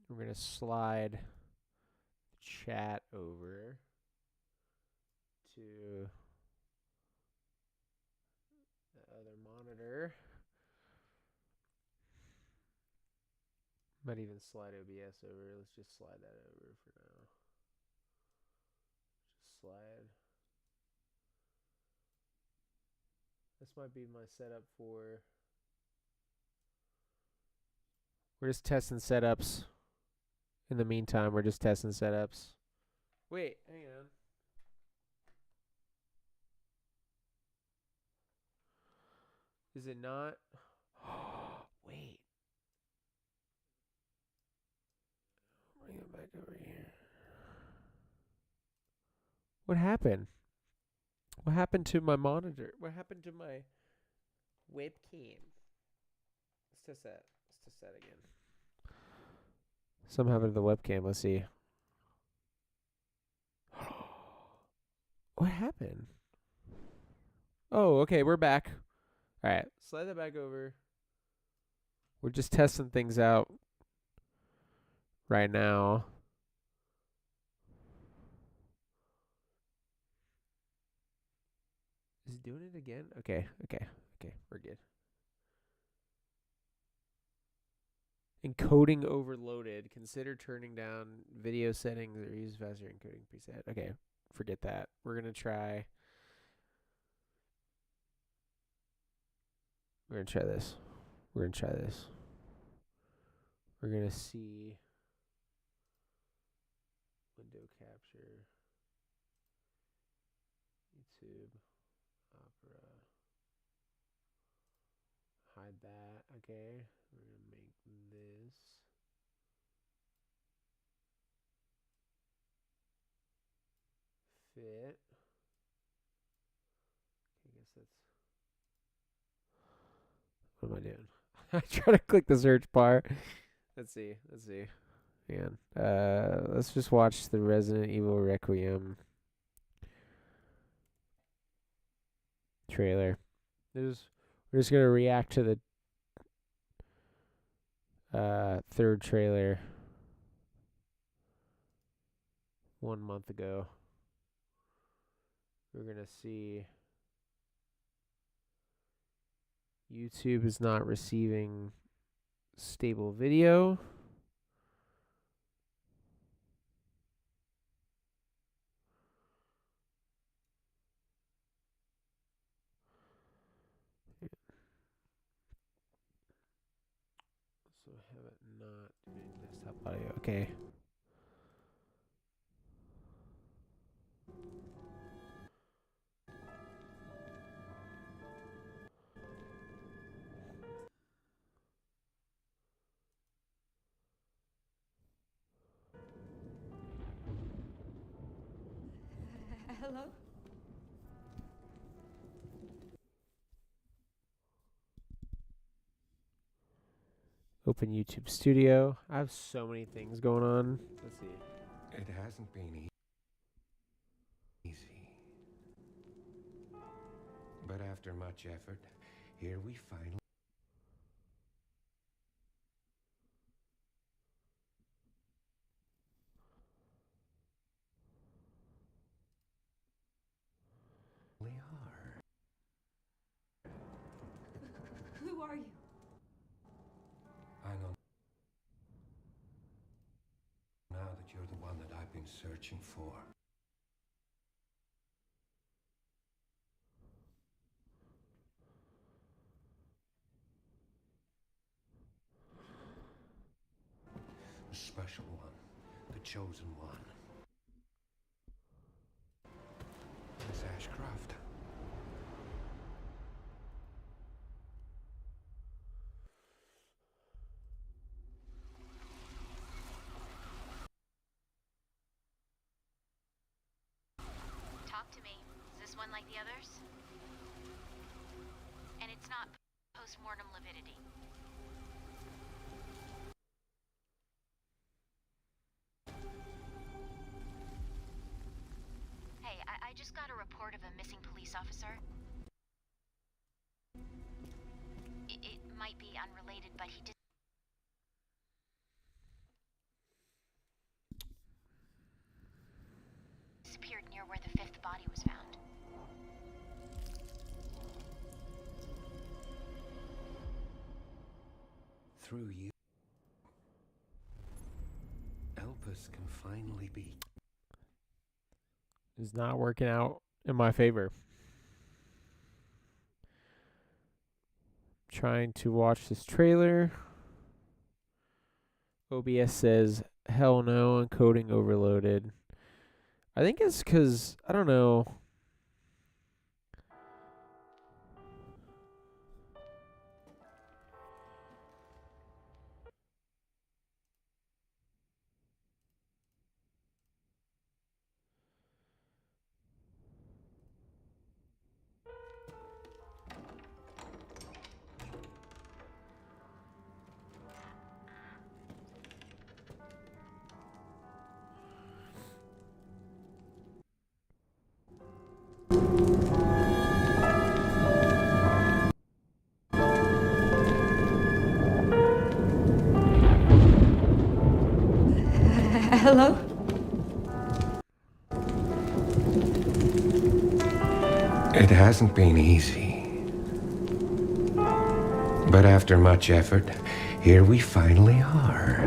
We're gonna slide chat over to the other monitor. Might even slide OBS over. Let's just slide that over for now. Just slide. This might be my setup for... We're just testing setups. In the meantime, we're just testing setups. Wait, hang on. Is it not? Wait. Bring it back over here. What happened? What happened to my monitor? What happened to my webcam? Let's test that. Let's test that again. Something happened to the webcam. Let's see. What happened? Oh, okay, we're back. All right, slide that back over. We're just testing things out right now. Is it doing it again? Okay, we're good. Encoding overloaded. Consider turning down video settings or use faster encoding preset. Okay, forget that. We're gonna try. We're gonna try this. We're gonna try this. We're gonna see window capture, YouTube, Opera. Hide that. Okay, we're gonna make this. Fit. I guess that's. What am I doing? I try to click the search bar. Let's see. Man, let's just watch the Resident Evil Requiem trailer. We're just gonna react to the third trailer 1 month ago. We're gonna see YouTube is not receiving stable video. So have it not doing desktop audio. Okay. Hello? Open YouTube Studio. I have so many things going on. Let's see. It hasn't been easy. But after much effort, here we finally are. Who are you? I know now that you're the one that I've been searching for. The special one, the chosen one. Miss Ashcroft. Talk to me. Is this one like the others? And it's not post-mortem lividity. Hey, I just got a report of a missing police officer. It might be unrelated, but he disappeared near where the fifth body was found. Through you, Elpis can finally be. It's not working out in my favor. Trying to watch this trailer. OBS says, hell no, encoding overloaded. I think it's because, I don't know. It hasn't been easy. But after much effort, here we finally are.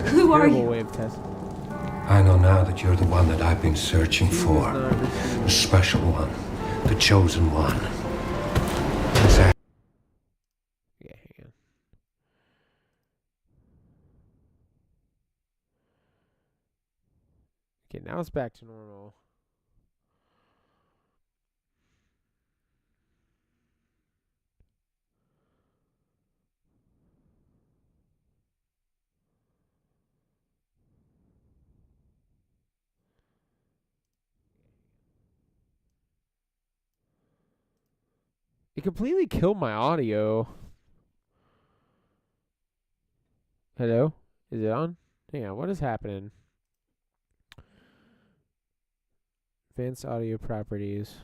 Who are Terrible you? way of testing. I know now that you're the one that I've been searching He was for. not received. The special one. The chosen one. Is that Yeah, hang on. Okay, now it's back to normal. It completely killed my audio. Hello? Is it on? Hang on, what is happening? Advanced audio properties.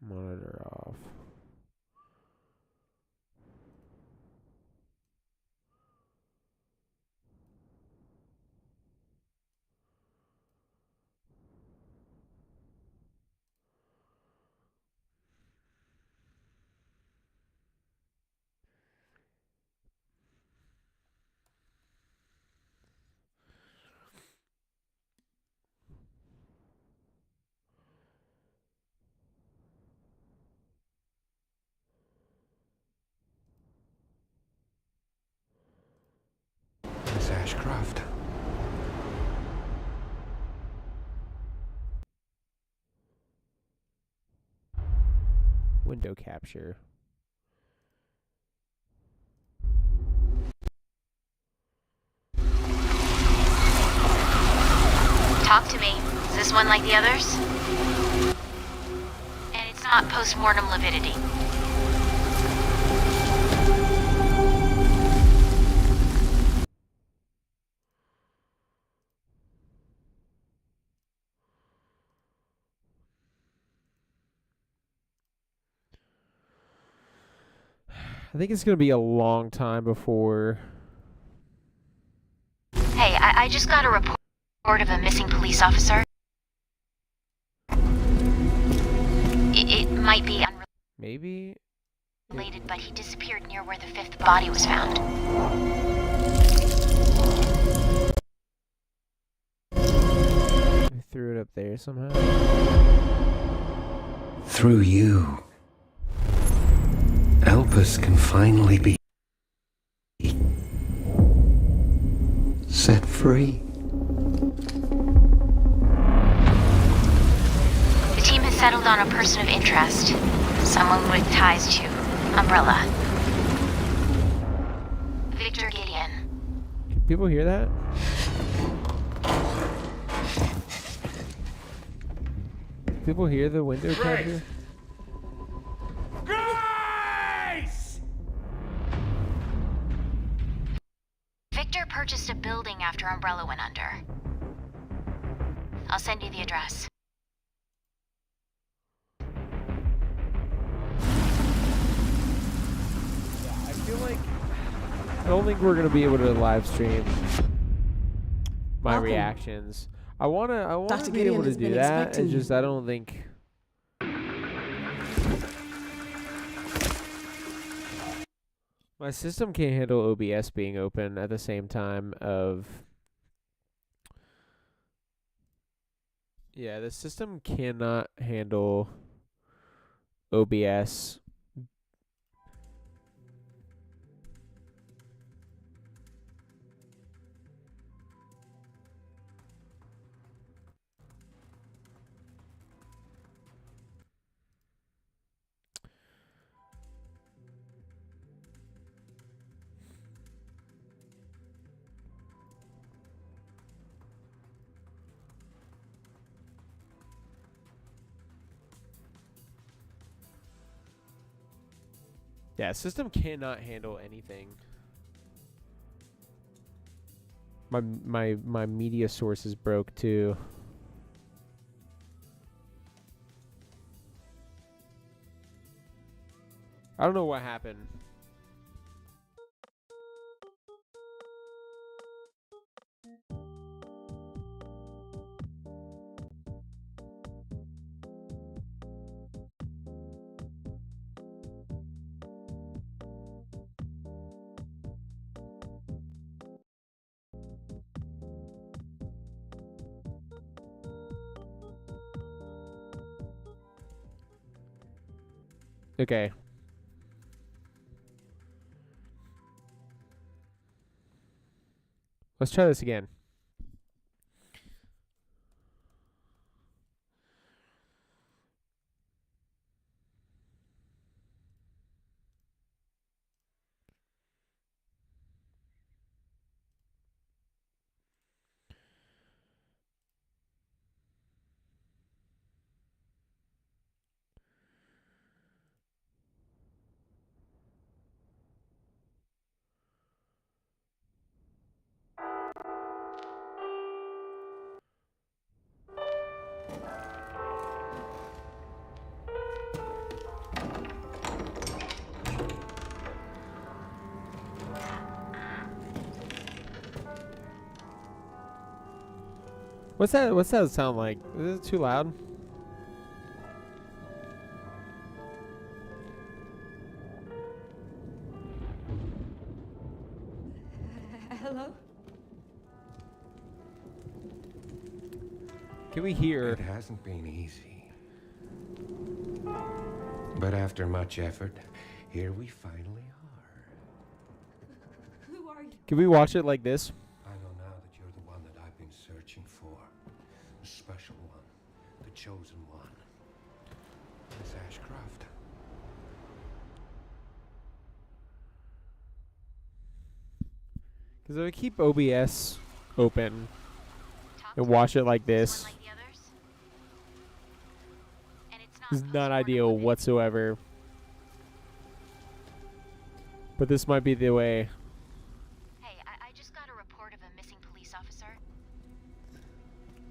Monitor off. Miss Ashcroft? Window capture. Talk to me. Is this one like the others? And it's not post-mortem lividity. I think it's going to be a long time before... Hey, I just got a report of a missing police officer. It might be Maybe? unrelated, but he disappeared near where the fifth body was found. I threw it up there somehow. Through you, Elpis can finally be set free. The team has settled on a person of interest. Someone with ties to Umbrella. Victor Gideon. Can people hear that? People hear the window capture? Victor purchased a building after Umbrella went under. I'll send you the address. I feel like I don't think we're gonna be able to live stream my Welcome. reactions. I wanna Dr. be able Gideon to has do been that. expecting It's you. just I don't think my system can't handle OBS being open at the same time of yeah, the system cannot handle OBS. Yeah, system cannot handle anything. My media source is broke too. I don't know what happened. Okay. Let's try this again. What's that? What's that sound like? Is it too loud? Hello? Can we hear? It hasn't been easy. But after much effort, here we finally are. Who are you? Can we watch it like this? I know now that you're the one that I've been searching for. The special one. The chosen one. Miss Ashcroft. Because if I keep OBS open Talk and to watch me. it like Is this, one like the others? And it's it's not postmortem ideal living. whatsoever. But this might be the way. Hey, I just got a report of a missing police officer.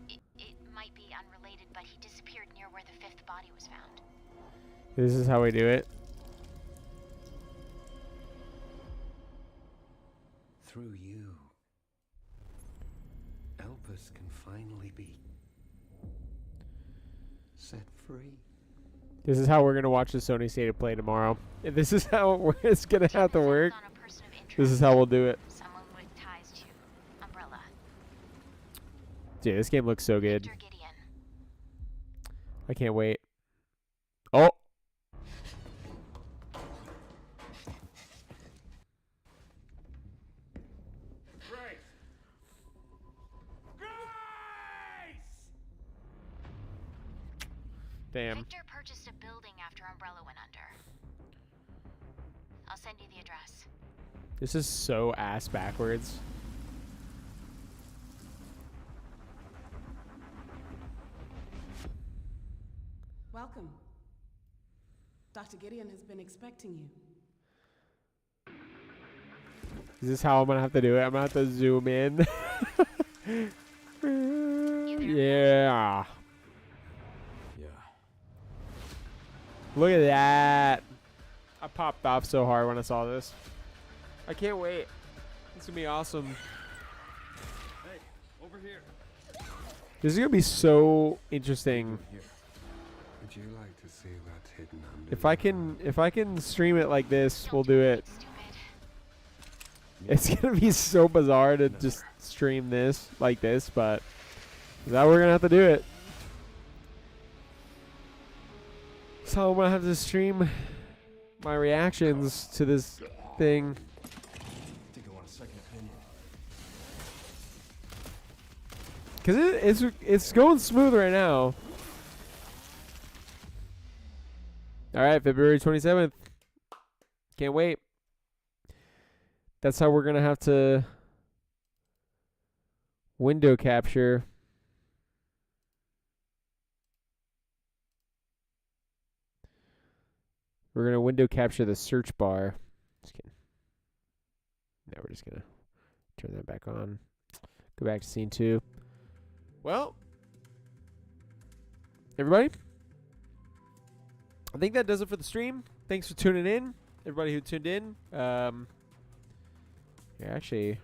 It might be unrelated, but he disappeared near where the fifth body was found. This is how we do it. Through you, Elpis can finally be set free. This is how we're gonna watch the Sony State of Play tomorrow. If this is how it's gonna have to Check this work. out on a person of This interest. is how we'll do it. Someone with ties to Umbrella. Dude, this game looks so good. Victor Gideon. I can't wait. Oh, damn. Victor purchased a building after Umbrella went under. I'll send you the address. This is so ass backwards. Welcome. Dr. Gideon has been expecting you. Is this how I'm gonna have to do it? I'm gonna have to zoom in. Yeah. Yeah. Look at that. I popped off so hard when I saw this. I can't wait. It's gonna be awesome. Hey, over here. This is gonna be so interesting. Would you like to see what's hidden under If I can stream it like this, we'll do it. Stupid. It's gonna be so bizarre to just stream this like this, but that we're gonna have to do it. So I'm gonna have to stream my reactions to this thing. I think I want a second opinion. Cause it's going smooth right now. All right, February 27th. Can't wait. That's how we're gonna have to window capture. We're gonna window capture the search bar. Just kidding. Now we're just gonna turn that back on. Go back to scene 2. Well, everybody, I think that does it for the stream. Thanks for tuning in, everybody who tuned in. Yeah, actually,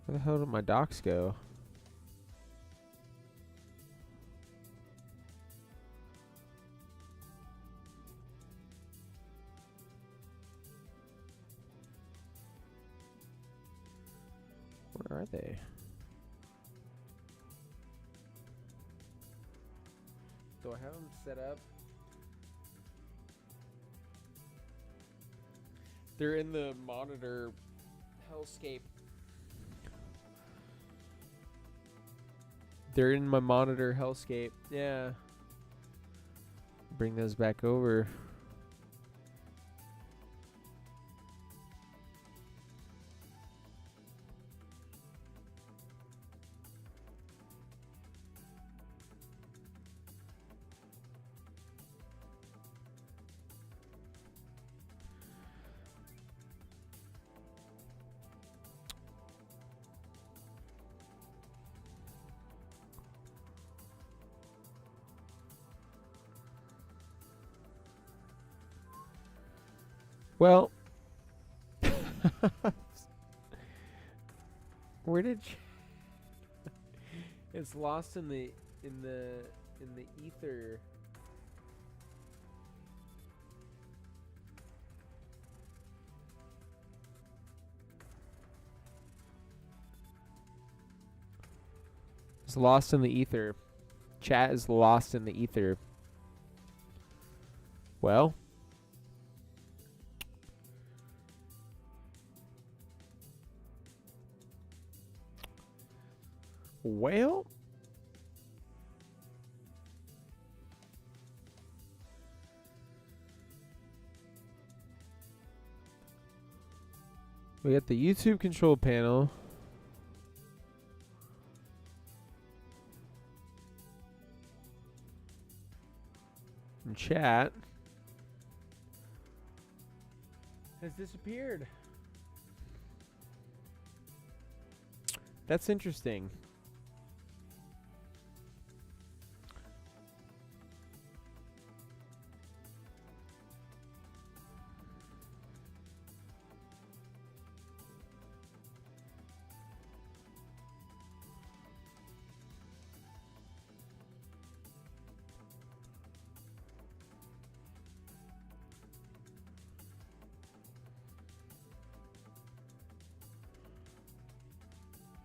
where the hell did my docs go? Where are they? Do I have them set up? They're in the monitor hellscape. They're in my monitor hellscape. Yeah. Bring those back over. Well, where did it's lost in the ether. It's lost in the ether. Chat is lost in the ether. Well, well, we got the YouTube control panel. And chat has disappeared. That's interesting.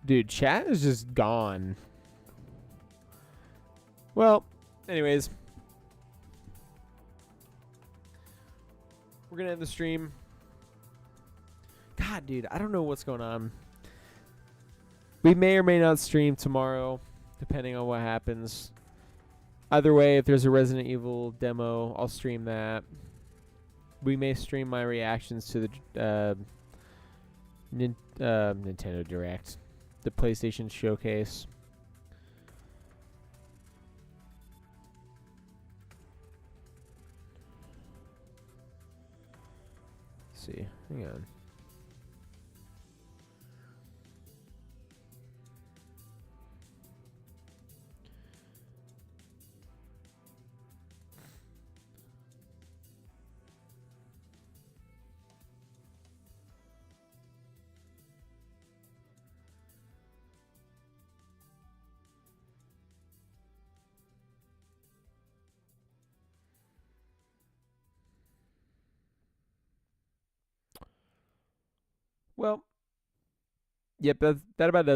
Dude, chat is just gone. Well, anyways. We're going to end the stream. God, dude, I don't know what's going on. We may or may not stream tomorrow, depending on what happens. Either way, if there's a Resident Evil demo, I'll stream that. We may stream my reactions to the Nintendo Direct. The PlayStation Showcase. Let's see, hang on. Well, yep, that about does